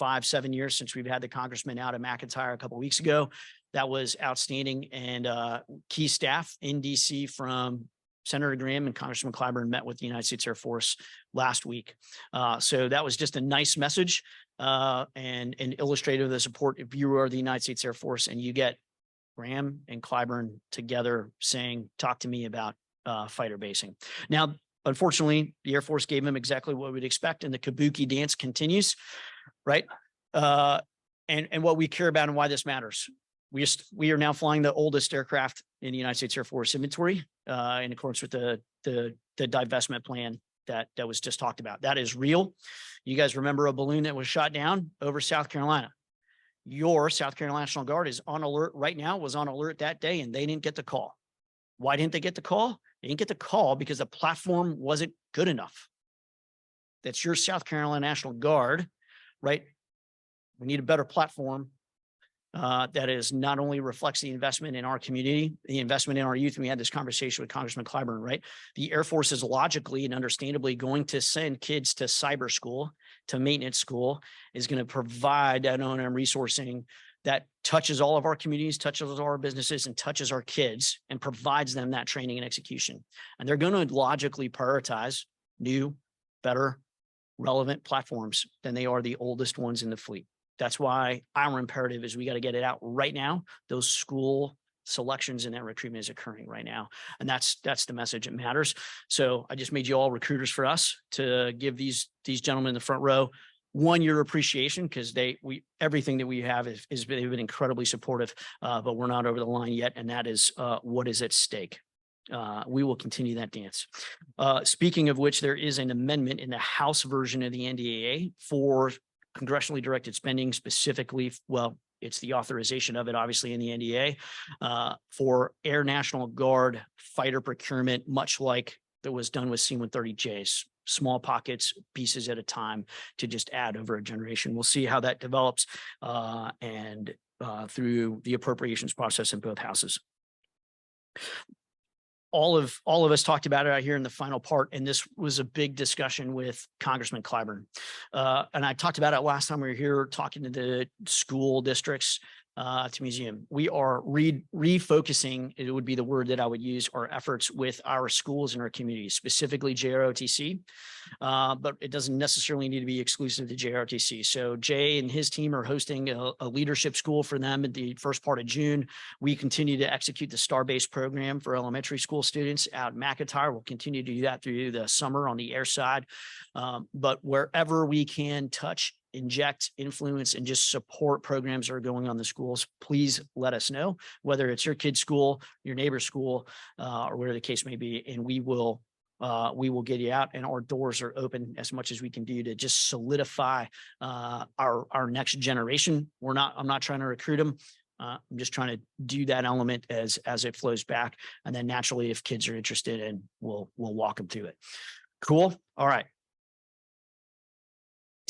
5-7 years since we've had the congressman out at McIntyre a couple of weeks ago. That was outstanding. And key staff in DC from Senator Graham and Congressman Clyburn met with the United States Air Force last week. So that was just a nice message and illustrative of the support. If you are the United States Air Force and you get Graham and Clyburn together saying, talk to me about fighter basing. Now, unfortunately, the Air Force gave him exactly what we'd expect, and the kabuki dance continues, right? And what we care about and why this matters. We are now flying the oldest aircraft in the United States Air Force inventory in accordance with the divestment plan that was just talked about. That is real. You guys remember a balloon that was shot down over South Carolina. Your South Carolina National Guard is on alert right now, was on alert that day, and they didn't get the call. Why didn't they get the call? They didn't get the call because the platform wasn't good enough. That's your South Carolina National Guard, right? We need a better platform that is not only reflects the investment in our community, the investment in our youth. And we had this conversation with Congressman Clyburn, right? The Air Force is logically and understandably going to send kids to cyber school, to maintenance school, is going to provide that O&M resourcing that touches all of our communities, touches all our businesses, and touches our kids, and provides them that training and execution. And they're going to logically prioritize new, better, relevant platforms than they are the oldest ones in the fleet. That's why our imperative is we got to get it out right now. Those school selections and that recruitment is occurring right now. And that's the message that matters. So I just made you all recruiters for us to give these gentlemen in the front row 1 year appreciation, because everything that we have is they've been incredibly supportive, but we're not over the line yet. And that is what is at stake. We will continue that dance. Speaking of which, there is an amendment in the House version of the NDAA for congressionally directed spending, specifically, well, it's the authorization of it, obviously, in the NDA for Air National Guard fighter procurement, much like that was done with C-130Js, small pockets, pieces at a time, to just add over a generation. We'll see how that develops and through the appropriations process in both houses. All of us talked about it out here in the final part, and this was a big discussion with Congressman Clyburn. And I talked about it last time we were here talking to the school districts, to museum. We are refocusing, it would be the word that I would use, our efforts with our schools and our communities, specifically JROTC, but it doesn't necessarily need to be exclusive to JROTC. So Jay and his team are hosting a leadership school for them in the first part of June. We continue to execute the STAR-based program for elementary school students out in McIntyre. We'll continue to do that through the summer on the air side. But wherever we can touch, inject, influence, and just support programs that are going on in the schools, please let us know, whether it's your kid's school, your neighbor's school, or whatever the case may be, and we will get you out, and our doors are open as much as we can do to just solidify our next generation. I'm not trying to recruit them. I'm just trying to do that element as it flows back. And then naturally, if kids are interested, and we'll walk them through it. Cool. All right.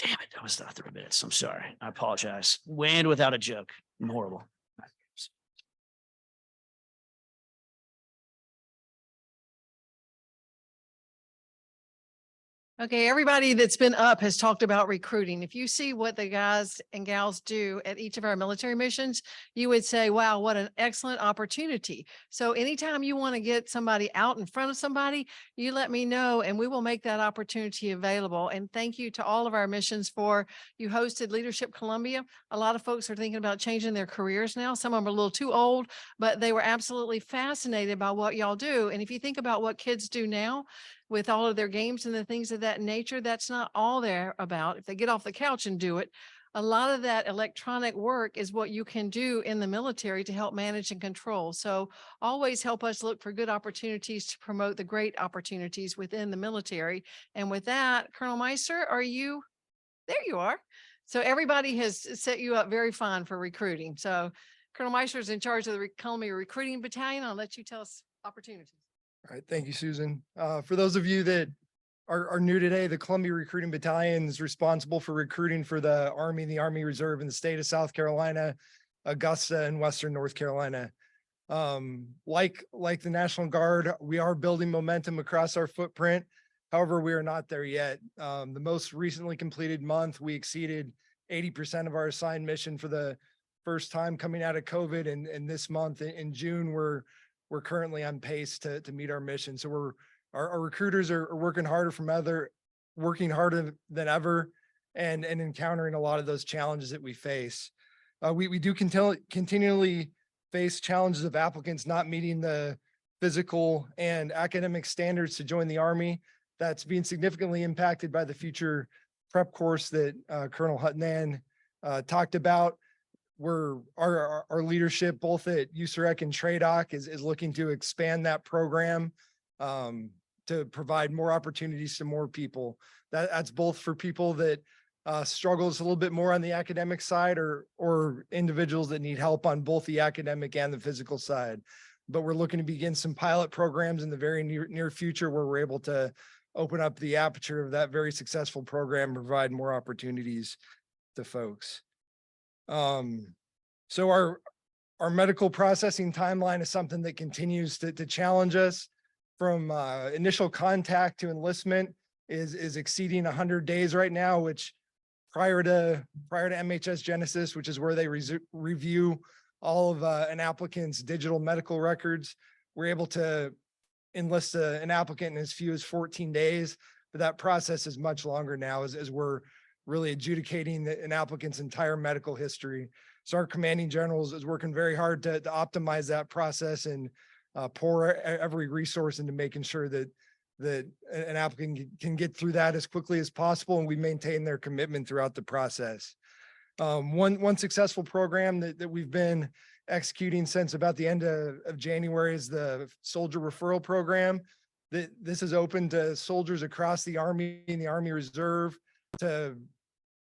Damn it, that was not 3 minutes. I'm sorry. I apologize. Land without a joke. I'm horrible. Okay, everybody that's been up has talked about recruiting. If you see what the guys and gals do at each of our military missions, you would say, wow, what an excellent opportunity. So anytime you want to get somebody out in front of somebody, you let me know and we will make that opportunity available. And thank you to all of our missions for you hosted Leadership Columbia. A lot of folks are thinking about changing their careers now. Some of them are a little too old, but they were absolutely fascinated by what y'all do. And if you think about what kids do now, with all of their games and the things of that nature, that's not all they're about. If they get off the couch and do it, a lot of that electronic work is what you can do in the military to help manage and control. So always help us look for good opportunities to promote the great opportunities within the military. And with that, Colonel Meister, there you are. So everybody has set you up very fine for recruiting. So Colonel Meister is in charge of the Columbia Recruiting Battalion. I'll let you tell us opportunities. All right. Thank you, Susan. For those of you that are new today, the Columbia Recruiting Battalion is responsible for recruiting for the Army and the Army Reserve in the state of South Carolina. Augusta and Western North Carolina. Like the National Guard, we are building momentum across our footprint. However, we are not there yet. The most recently completed month, we exceeded 80% of our assigned mission for the first time coming out of COVID. And this month in June, we're currently on pace to meet our mission. So our recruiters are working harder than ever and encountering a lot of those challenges that we face. We do continually face challenges of applicants not meeting the physical and academic standards to join the Army. That's being significantly impacted by the future prep course that Colonel Hutnan talked about. Our leadership, both at USREC and TRADOC, is looking to expand that program to provide more opportunities to more people. That's both for people that struggles a little bit more on the academic side or individuals that need help on both the academic and the physical side. But we're looking to begin some pilot programs in the very near future where we're able to open up the aperture of that very successful program, provide more opportunities to folks. So our medical processing timeline is something that continues to challenge us. From initial contact to enlistment is exceeding 100 days right now, which prior to MHS Genesis, which is where they review all of an applicant's digital medical records, we're able to enlist an applicant in as few as 14 days. But that process is much longer now as we're really adjudicating an applicant's entire medical history. So our commanding generals is working very hard to optimize that process and pour every resource into making sure that an applicant can get through that as quickly as possible, and we maintain their commitment throughout the process. One successful program that we've been executing since about the end of January is the soldier referral program. This is open to soldiers across the Army and the Army Reserve to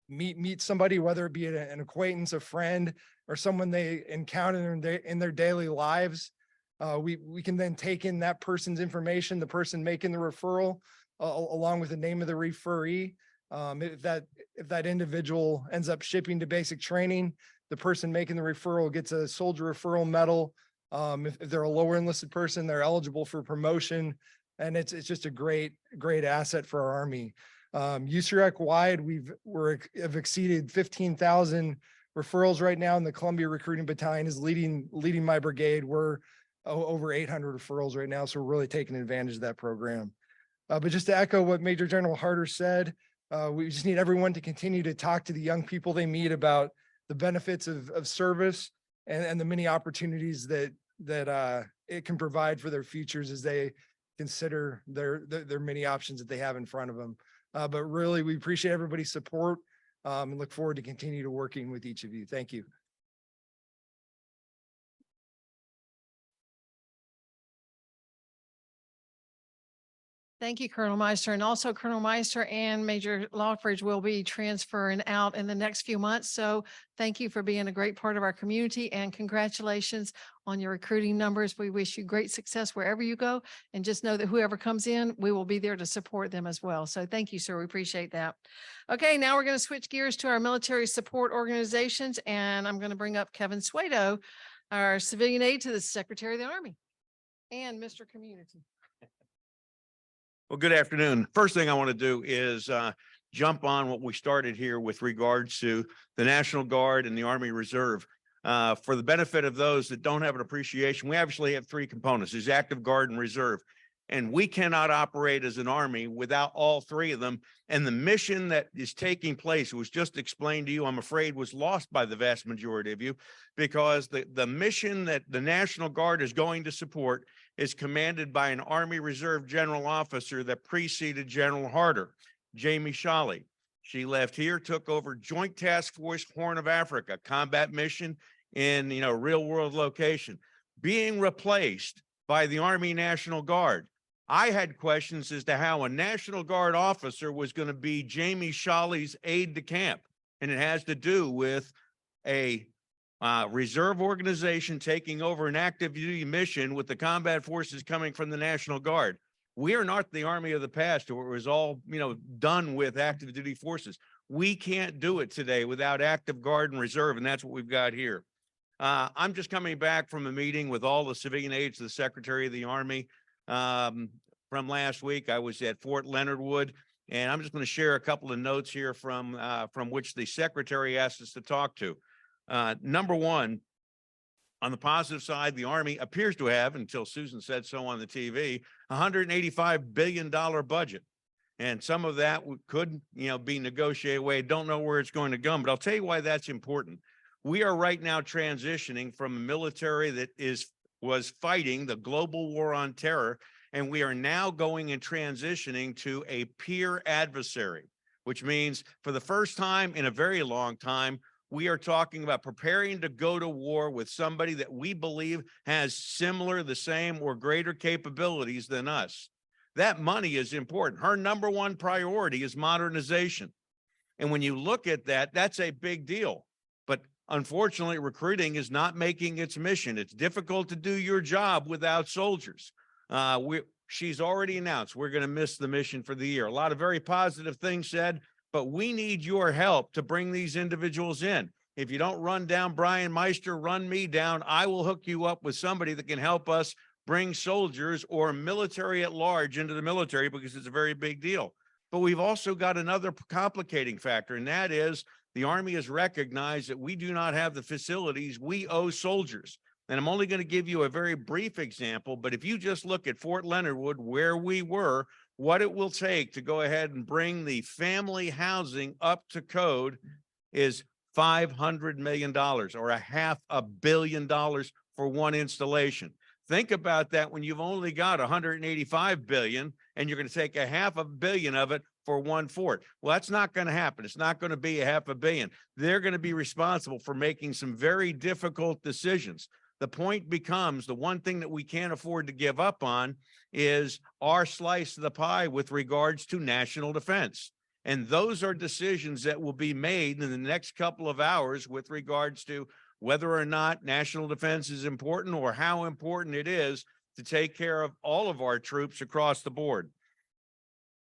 meet somebody, whether it be an acquaintance, a friend, or someone they encounter in their daily lives. We can then take in that person's information, the person making the referral, along with the name of the referee. If that individual ends up shipping to basic training, the person making the referral gets a soldier referral medal. If they're a lower enlisted person, they're eligible for promotion. And it's just a great asset for our Army. USREC wide, we have exceeded 15,000 referrals right now, and the Columbia Recruiting Battalion is leading my brigade. We're over 800 referrals right now, so we're really taking advantage of that program. But just to echo what Major General Harder said, we just need everyone to continue to talk to the young people they meet about the benefits of service and the many opportunities that it can provide for their futures as they consider their many options that they have in front of them. But really, we appreciate everybody's support and look forward to continue to working with each of you. Thank you. Thank you, Colonel Meister. And also Colonel Meister and Major Lockbridge will be transferring out in the next few months. So thank you for being a great part of our community and congratulations on your recruiting numbers. We wish you great success wherever you go. And just know that whoever comes in, we will be there to support them as well. So thank you, sir. We appreciate that. Okay, now we're going to switch gears to our military support organizations. And I'm going to bring up Kevin Suedo, our civilian aide to the Secretary of the Army and Mr. Community. Well, good afternoon. First thing I want to do is jump on what we started here with regards to the National Guard and the Army Reserve. For the benefit of those that don't have an appreciation, we actually have three components. There's active guard and reserve. And we cannot operate as an Army without all three of them. And the mission that is taking place, it was just explained to you, I'm afraid was lost by the vast majority of you, because the mission that the National Guard is going to support is commanded by an Army Reserve General Officer that preceded General Harder, Jamie Shawley. She left here, took over Joint Task Force Horn of Africa, combat mission in real world location, being replaced by the Army National Guard. I had questions as to how a National Guard officer was going to be Jamie Shawley's aide de camp. And it has to do with a reserve organization taking over an active duty mission with the combat forces coming from the National Guard. We are not the Army of the past where it was all, done with active duty forces. We can't do it today without active guard and reserve. And that's what we've got here. I'm just coming back from a meeting with all the civilian aides to the Secretary of the Army. From last week, I was at Fort Leonard Wood, and I'm just going to share a couple of notes here from which the Secretary asked us to talk to. Number one, on the positive side, the Army appears to have, until Susan said so on the TV, $185 billion budget. And some of that could, be negotiated away. Don't know where it's going to go, but I'll tell you why that's important. We are right now transitioning from a military that was fighting the global war on terror, and we are now going and transitioning to a peer adversary, which means for the first time in a very long time, we are talking about preparing to go to war with somebody that we believe has similar, the same, or greater capabilities than us. That money is important. Her number one priority is modernization. And when you look at that, that's a big deal. But unfortunately, recruiting is not making its mission. It's difficult to do your job without soldiers. She's already announced we're going to miss the mission for the year. A lot of very positive things said, but we need your help to bring these individuals in. If you don't run down Brian Meister, run me down. I will hook you up with somebody that can help us bring soldiers or military at large into the military, because it's a very big deal. But we've also got another complicating factor, and that is the Army has recognized that we do not have the facilities we owe soldiers. And I'm only going to give you a very brief example, but if you just look at Fort Leonard Wood, where we were, what it will take to go ahead and bring the family housing up to code is $500 million, or $500 million for one installation. Think about that when you've only got 185 billion and you're going to take $500 million of it for one fort. Well, that's not going to happen. It's not going to be $500 million. They're going to be responsible for making some very difficult decisions. The point becomes the one thing that we can't afford to give up on is our slice of the pie with regards to national defense. And those are decisions that will be made in the next couple of hours with regards to whether or not national defense is important or how important it is to take care of all of our troops across the board.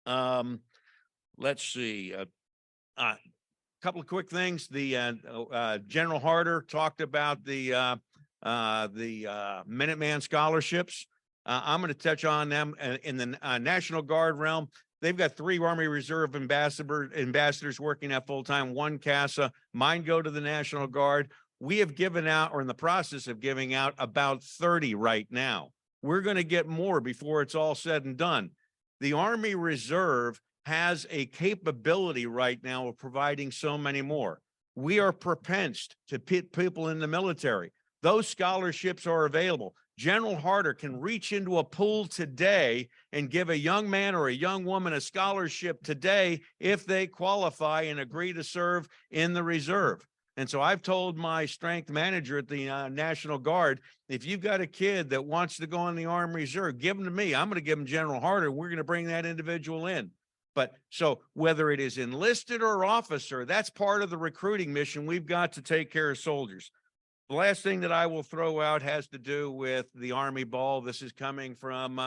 Let's see. A couple of quick things. The General Harder talked about the Minuteman scholarships. I'm going to touch on them in the National Guard realm. They've got 3 Army Reserve ambassadors working at full time, 1 CASA. Mine go to the National Guard. We have given out, or in the process of giving out, about 30 right now. We're going to get more before it's all said and done. The Army Reserve has a capability right now of providing so many more. We are propensed to put people in the military. Those scholarships are available. General Harder can reach into a pool today and give a young man or a young woman a scholarship today if they qualify and agree to serve in the reserve. And so I've told my strength manager at the National Guard, if you've got a kid that wants to go in the Army Reserve, give them to me. I'm going to give them General Harder. We're going to bring that individual in. But so whether it is enlisted or officer, that's part of the recruiting mission. We've got to take care of soldiers. The last thing that I will throw out has to do with the Army Ball. This is coming from,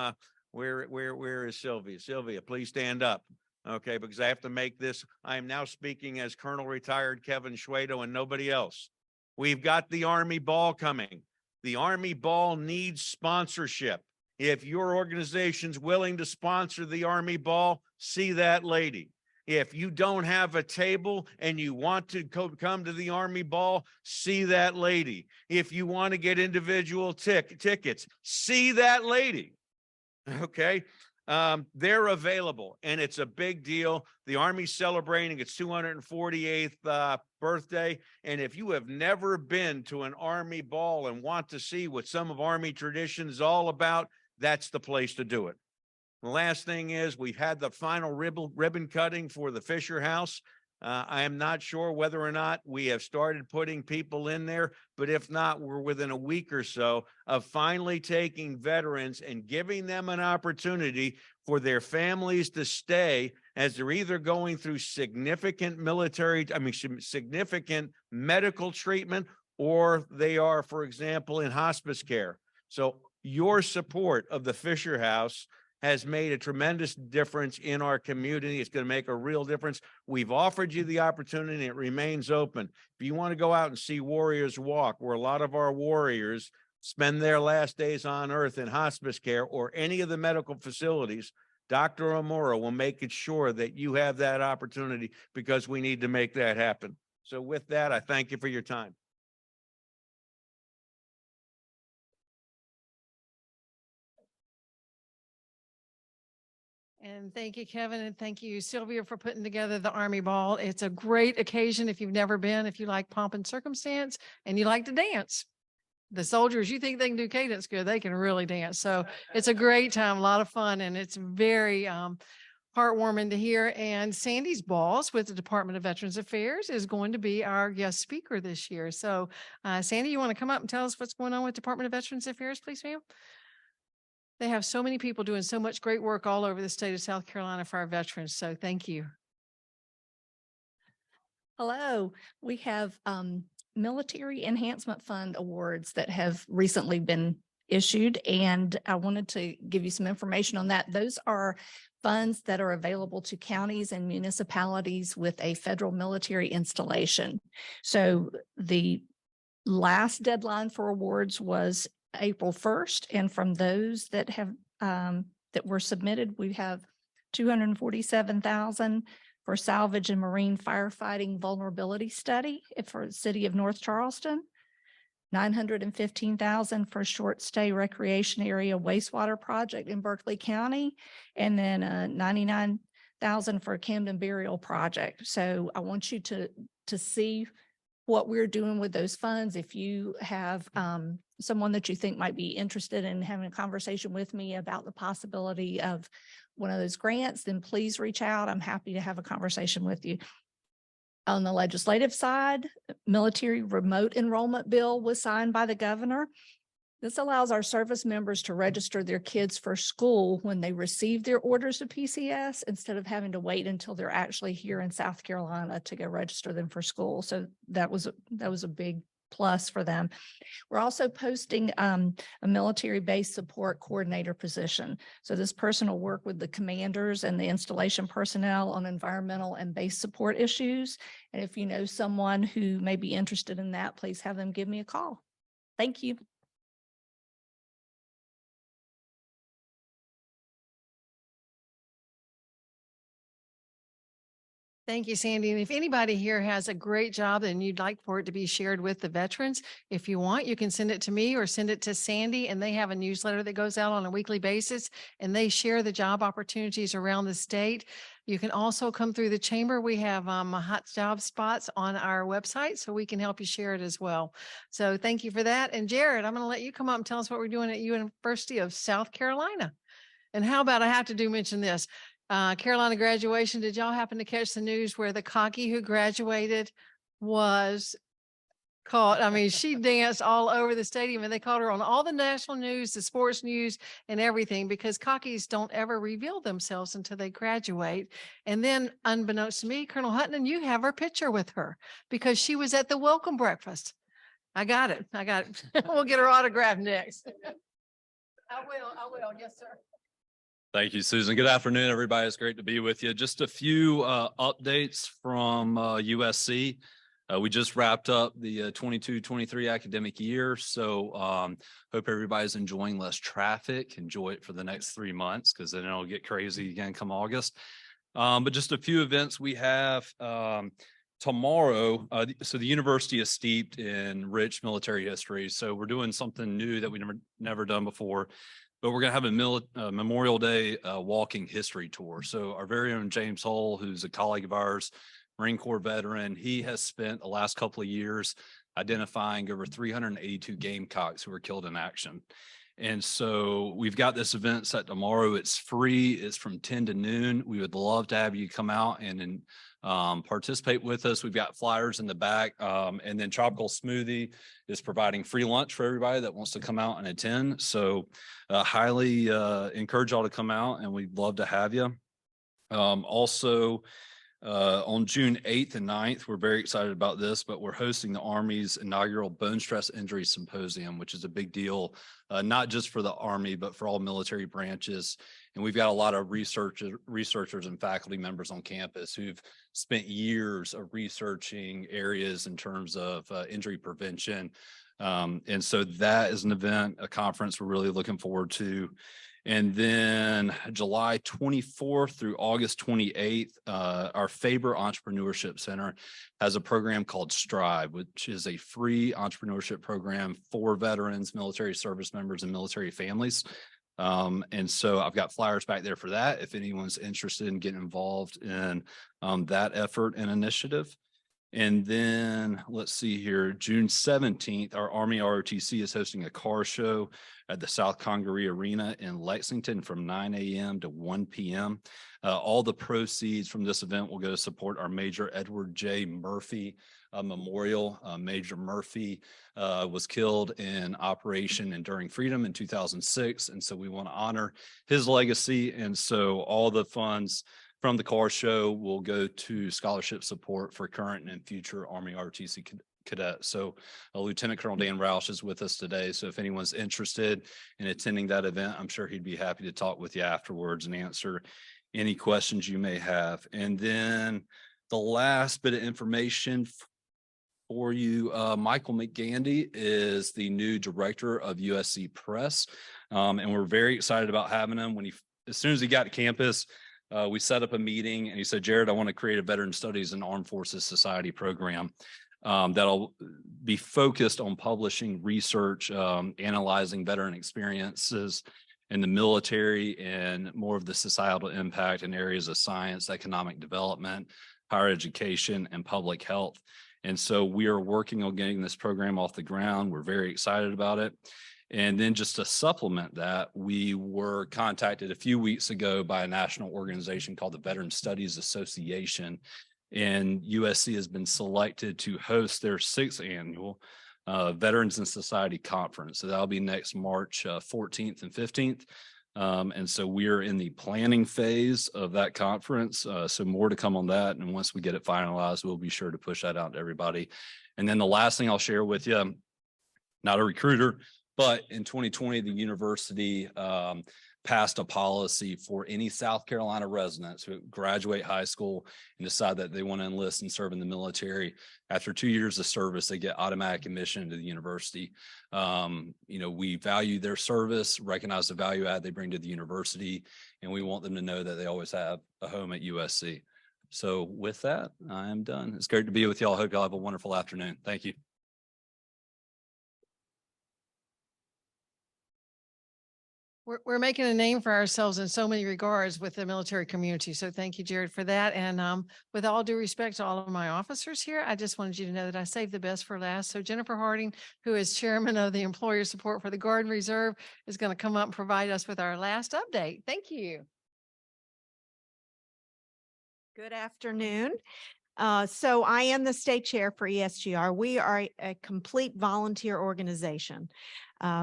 where is Sylvia? Sylvia, please stand up. Okay, because I have to make this. I am now speaking as Colonel retired Kevin Schwedo and nobody else. We've got the Army Ball coming. The Army Ball needs sponsorship. If your organization's willing to sponsor the Army Ball, see that lady. If you don't have a table and you want to come to the Army Ball, see that lady. If you want to get individual tickets, see that lady. Okay. They're available and it's a big deal. The Army's celebrating its 248th birthday. And if you have never been to an Army Ball and want to see what some of Army tradition is all about, that's the place to do it. The last thing is we've had the final ribbon cutting for the Fisher House. I am not sure whether or not we have started putting people in there, but if not, we're within a week or so of finally taking veterans and giving them an opportunity for their families to stay as they're either going through significant significant medical treatment, or they are, for example, in hospice care. So your support of the Fisher House has made a tremendous difference in our community. It's going to make a real difference. We've offered you the opportunity. It remains open. If you want to go out and see Warriors Walk, where a lot of our warriors spend their last days on earth in hospice care or any of the medical facilities, Dr. Amora will make it sure that you have that opportunity, because we need to make that happen. So with that, I thank you for your time. And thank you, Kevin, and thank you, Sylvia, for putting together the Army Ball. It's a great occasion if you've never been, if you like pomp and circumstance and you like to dance. The soldiers, you think they can do cadence good, they can really dance. So it's a great time, a lot of fun, and it's very heartwarming to hear. And Sandy's boss with the Department of Veterans Affairs is going to be our guest speaker this year. So Sandy, you want to come up and tell us what's going on with Department of Veterans Affairs, please, ma'am? They have so many people doing so much great work all over the state of South Carolina for our veterans. So thank you. Hello, we have Military Enhancement Fund awards that have recently been issued, and I wanted to give you some information on that. Those are funds that are available to counties and municipalities with a federal military installation. So the last deadline for awards was April 1st, and from those that have that were submitted, we have $247,000 for salvage and marine firefighting vulnerability study for the city of North Charleston, $915,000 for short stay recreation area wastewater project in Berkeley County, and then $99,000 for a Camden burial project. So I want you to see what we're doing with those funds. If you have someone that you think might be interested in having a conversation with me about the possibility of one of those grants, then please reach out. I'm happy to have a conversation with you. On the legislative side, military remote enrollment bill was signed by the governor. This allows our service members to register their kids for school when they receive their orders of PCS, instead of having to wait until they're actually here in South Carolina to go register them for school. So that was a big plus for them. We're also posting a military-based support coordinator position. So this person will work with the commanders and the installation personnel on environmental and base support issues. And if you know someone who may be interested in that, please have them give me a call. Thank you. Thank you, Sandy. And if anybody here has a great job and you'd like for it to be shared with the veterans, if you want, you can send it to me or send it to Sandy, and they have a newsletter that goes out on a weekly basis, and they share the job opportunities around the state. You can also come through the chamber. We have hot job spots on our website, so we can help you share it as well. So thank you for that. And Jared, I'm going to let you come up and tell us what we're doing at University of South Carolina. And how about, I have to mention this. Carolina graduation. Did y'all happen to catch the news where the cocky who graduated was caught? I mean, she danced all over the stadium, and they caught her on all the national news, the sports news, and everything, because cockies don't ever reveal themselves until they graduate. And then, unbeknownst to me, Colonel Hutton, you have her picture with her because she was at the welcome breakfast. I got it. We'll get her autograph next. I will. Yes, sir. Thank you, Susan. Good afternoon, everybody. It's great to be with you. Just a few updates from USC. We just wrapped up the 22-23 academic year. So hope everybody's enjoying less traffic. Enjoy it for the next 3 months, because then it'll get crazy again come August. But just a few events we have tomorrow. So the university is steeped in rich military history. So we're doing something new that we've never done before. But we're going to have a Memorial Day walking history tour. So our very own James Hull, who's a colleague of ours, Marine Corps veteran, he has spent the last couple of years identifying over 382 Gamecocks who were killed in action. And so we've got this event set tomorrow. It's free. It's from 10 to noon. We would love to have you come out and participate with us. We've got flyers in the back, and then Tropical Smoothie is providing free lunch for everybody that wants to come out and attend. So highly encourage y'all to come out, and we'd love to have you. Also, On June 8th and 9th, we're very excited about this, but we're hosting the Army's inaugural Bone Stress Injury Symposium, which is a big deal, not just for the Army, but for all military branches. And we've got a lot of researchers and faculty members on campus who've spent years of researching areas in terms of injury prevention. And so that is an event, a conference we're really looking forward to. And then July 24th through August 28th, our Faber Entrepreneurship Center has a program called Strive, which is a free entrepreneurship program for veterans, military service members, and military families. And so I've got flyers back there for that if anyone's interested in getting involved in that effort and initiative. And then let's see here, June 17th, our Army ROTC is hosting a car show at the South Congaree Arena in Lexington from 9 a.m. to 1 p.m. All the proceeds from this event will go to support our Major Edward J. Murphy Memorial. Major Murphy was killed in Operation Enduring Freedom in 2006. And so we want to honor his legacy. And so all the funds from the car show will go to scholarship support for current and future Army ROTC cadets. So Lieutenant Colonel Dan Roush is with us today. So if anyone's interested in attending that event, I'm sure he'd be happy to talk with you afterwards and answer any questions you may have. And then the last bit of information for you, Michael McGandy is the new director of USC Press. And we're very excited about having him. As soon as he got to campus, we set up a meeting and he said, Jared, I want to create a Veteran Studies and Armed Forces Society program that'll be focused on publishing research, analyzing veteran experiences in the military and more of the societal impact in areas of science, economic development, higher education, and public health. And so we are working on getting this program off the ground. We're very excited about it. And then just to supplement that, we were contacted a few weeks ago by a national organization called the Veteran Studies Association, and USC has been selected to host their 6th annual Veterans and Society Conference. So that'll be next March 14th and 15th. And so we're in the planning phase of that conference. So more to come on that. And once we get it finalized, we'll be sure to push that out to everybody. And then the last thing I'll share with you, not a recruiter, but in 2020, the university passed a policy for any South Carolina residents who graduate high school and decide that they want to enlist and serve in the military. After 2 years of service, they get automatic admission to the university. We value their service, recognize the value add they bring to the university, and we want them to know that they always have a home at USC. So with that, I am done. It's great to be with y'all. I hope y'all have a wonderful afternoon. Thank you. We're making a name for ourselves in so many regards with the military community. So thank you, Jared, for that. And with all due respect to all of my officers here, I just wanted you to know that I saved the best for last. So Jennifer Harding, who is chairman of the Employer Support for the Guard and Reserve, is going to come up and provide us with our last update. Thank you. Good afternoon. So I am the state chair for ESGR. We are a complete volunteer organization.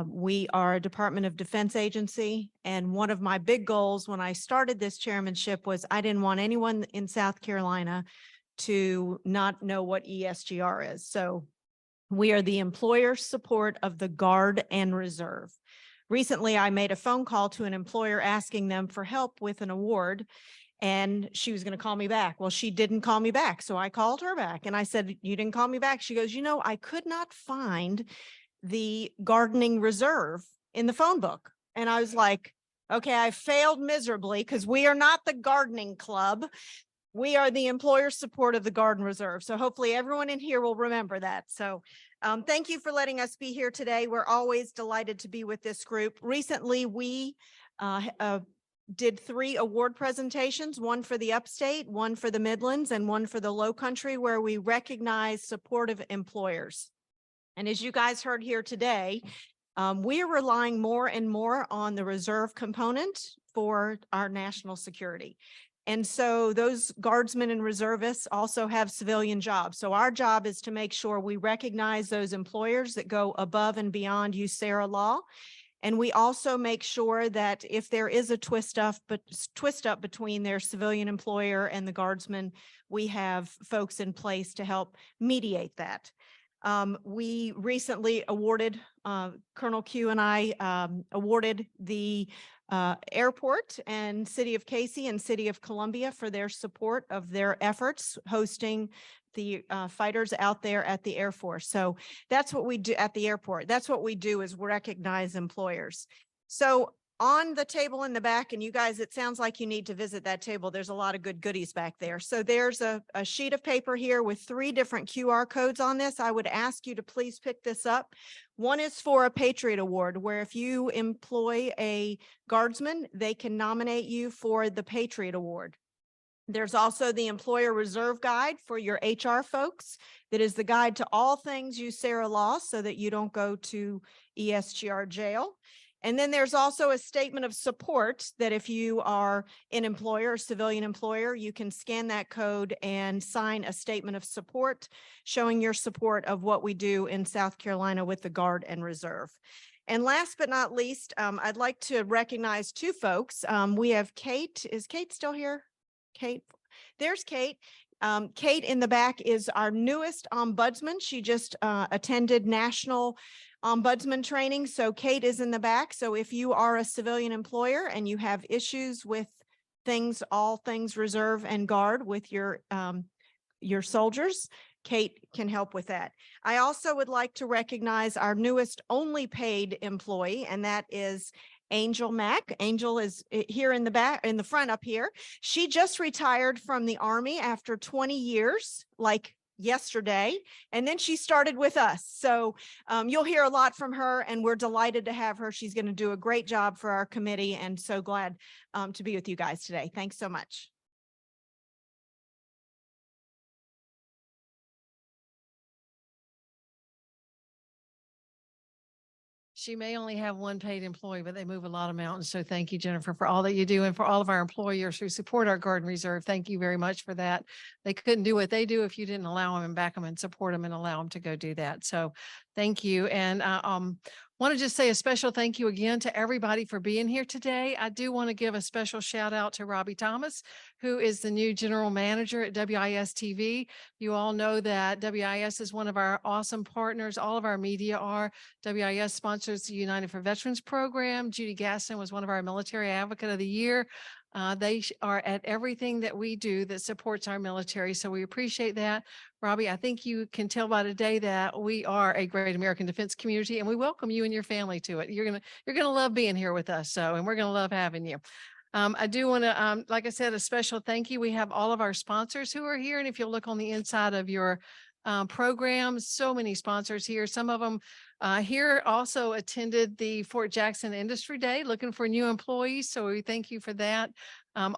We are a Department of Defense agency. And one of my big goals when I started this chairmanship was I didn't want anyone in South Carolina to not know what ESGR is. So we are the employer support of the Guard and Reserve. Recently, I made a phone call to an employer asking them for help with an award. And she was going to call me back. Well, she didn't call me back. So I called her back and I said, you didn't call me back. She goes, I could not find the gardening reserve in the phone book. And I was like, okay, I failed miserably because we are not the gardening club. We are the employer support of the Garden Reserve. So hopefully everyone in here will remember that. So thank you for letting us be here today. We're always delighted to be with this group. Recently, we did 3 award presentations, one for the upstate, one for the Midlands, and one for the Low Country, where we recognize supportive employers. And as you guys heard here today, we are relying more and more on the reserve component for our national security. And so those guardsmen and reservists also have civilian jobs. So our job is to make sure we recognize those employers that go above and beyond USERRA law And we also make sure that if there is a twist up between their civilian employer and the guardsman, we have folks in place to help mediate that. We recently awarded, Colonel Q and I awarded the airport and City of Casey and City of Columbia for their support of their efforts hosting the fighters out there at the Air Force. So that's what we do at the airport. That's what we do, is recognize employers. So on the table in the back, and you guys, it sounds like you need to visit that table. There's a lot of good goodies back there. So there's a sheet of paper here with 3 different QR codes on this. I would ask you to please pick this up. One is for a Patriot Award, where if you employ a guardsman, they can nominate you for the Patriot Award. There's also the Employer Reserve Guide for your HR folks. That is the guide to all things USARA law so that you don't go to ESGR jail. And then there's also a statement of support that if you are an employer, a civilian employer, you can scan that code and sign a statement of support showing your support of what we do in South Carolina with the Guard and Reserve. And last but not least, I'd like to recognize 2 folks. We have Kate. Is Kate still here? Kate, there's Kate. Kate in the back is our newest ombudsman. She just attended national ombudsman training. So Kate is in the back. So if you are a civilian employer and you have issues with things, all things reserve and guard with your soldiers, Kate can help with that. I also would like to recognize our newest only paid employee, and that is Angel Mack. Angel is here in the back, in the front up here. She just retired from the Army after 20 years, like yesterday, and then she started with us. So you'll hear a lot from her, and we're delighted to have her. She's going to do a great job for our committee, and so glad to be with you guys today. Thanks so much. She may only have 1 paid employee, but they move a lot of mountains. So thank you, Jennifer, for all that you do, and for all of our employers who support our Guard and Reserve. Thank you very much for that. They couldn't do what they do if you didn't allow them and back them and support them and allow them to go do that. So thank you. And want to just say a special thank you again to everybody for being here today. I do want to give a special shout out to Robbie Thomas, who is the new general manager at WIS TV. You all know that WIS is one of our awesome partners. All of our media are. WIS sponsors the United for Veterans program. Judy Gaston was one of our military advocate of the year. They are at everything that we do that supports our military. So we appreciate that. Robbie, I think you can tell by today that we are a great American defense community, and we welcome you and your family to it. You're gonna love being here with us. So, and we're gonna love having you. I do want to, like I said, a special thank you. We have all of our sponsors who are here, and if you'll look on the inside of your program, so many sponsors here. Some of them here also attended the Fort Jackson Industry Day, looking for new employees. So we thank you for that.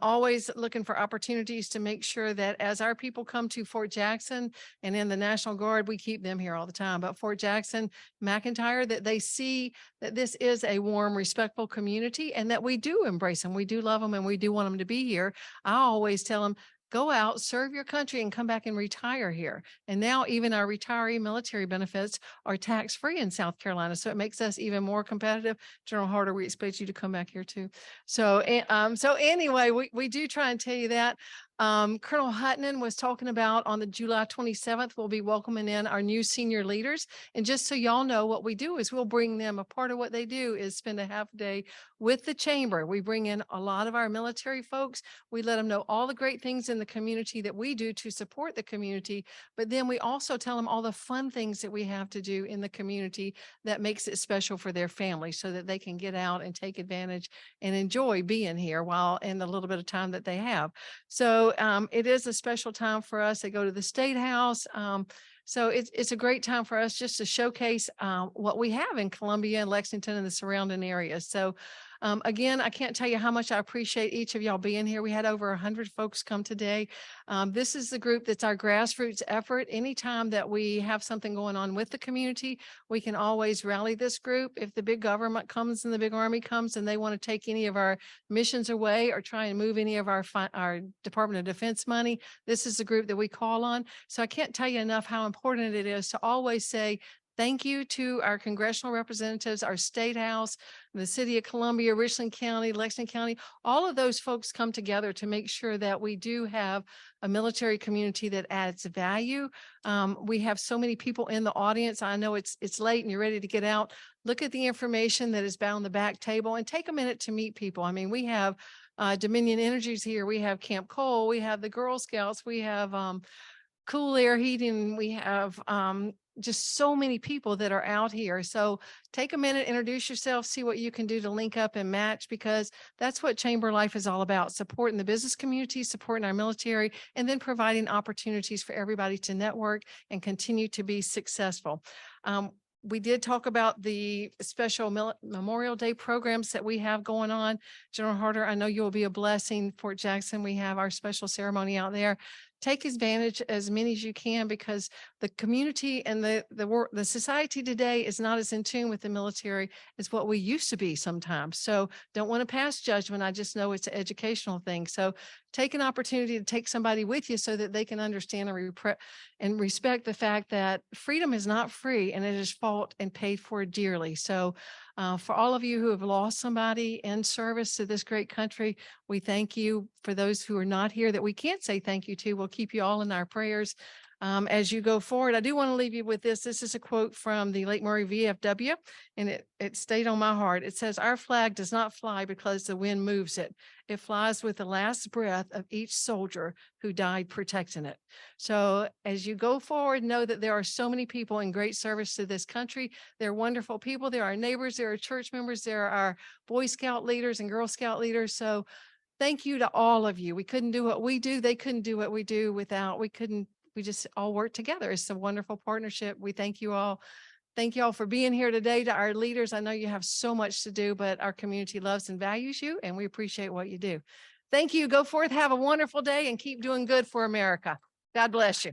Always looking for opportunities to make sure that as our people come to Fort Jackson and in the National Guard, we keep them here all the time. But Fort Jackson, McIntyre, that they see that this is a warm, respectful community, and that we do embrace them. We do love them, and we do want them to be here. I always tell them, go out, serve your country, and come back and retire here. And now even our retiree military benefits are tax-free in South Carolina. So it makes us even more competitive. General Harder, we expect you to come back here too. So, anyway, we do try and tell you that. Colonel Hutton was talking about on the July 27th, we'll be welcoming in our new senior leaders. And just so y'all know, what we do is we'll bring them, a part of what they do is spend a half day with the chamber. We bring in a lot of our military folks. We let them know all the great things in the community that we do to support the community. But then we also tell them all the fun things that we have to do in the community that makes it special for their family, so that they can get out and take advantage and enjoy being here while in the little bit of time that they have. So it is a special time for us. They go to the State House. So it's a great time for us just to showcase what we have in Columbia and Lexington and the surrounding areas. So again, I can't tell you how much I appreciate each of y'all being here. We had over 100 folks come today. This is the group that's our grassroots effort. Anytime that we have something going on with the community, we can always rally this group. If the big government comes and the big army comes and they want to take any of our missions away or try and move any of our Department of Defense money, this is the group that we call on. So I can't tell you enough how important it is to always say, Thank you to our congressional representatives, our state house, the city of Columbia, Richland County, Lexington County. All of those folks come together to make sure that we do have a military community that adds value. We have so many people in the audience. I know it's late and you're ready to get out. Look at the information that is bound on the back table and take a minute to meet people. I mean, we have Dominion Energies here. We have Camp Cole. We have the Girl Scouts. We have Cool Air Heating. We have just so many people that are out here. So take a minute, introduce yourself, see what you can do to link up and match, because that's what Chamber Life is all about, supporting the business community, supporting our military, and then providing opportunities for everybody to network and continue to be successful. We did talk about the special Memorial Day programs that we have going on. General Harder, I know you will be a blessing. Fort Jackson, we have our special ceremony out there. Take advantage as many as you can, because the community and the society today is not as in tune with the military as what we used to be sometimes. So don't want to pass judgment. I just know it's an educational thing. So take an opportunity to take somebody with you so that they can understand and respect the fact that freedom is not free and it is fought and paid for dearly. So for all of you who have lost somebody in service to this great country, we thank you. For those who are not here that we can't say thank you to, we'll keep you all in our prayers as you go forward. I do want to leave you with this. This is a quote from the Lake Murray VFW, and it stayed on my heart. It says, "Our flag does not fly because the wind moves it. It flies with the last breath of each soldier who died protecting it." So as you go forward, know that there are so many people in great service to this country. They're wonderful people. There are neighbors, there are church members, there are Boy Scout leaders and Girl Scout leaders. So thank you to all of you. We couldn't do what we do. They couldn't do what we do without, we just all work together. It's a wonderful partnership. We thank you all. Thank you all for being here today. To our leaders, I know you have so much to do, but our community loves and values you, and we appreciate what you do. Thank you. Go forth, have a wonderful day, and keep doing good for America. God bless you.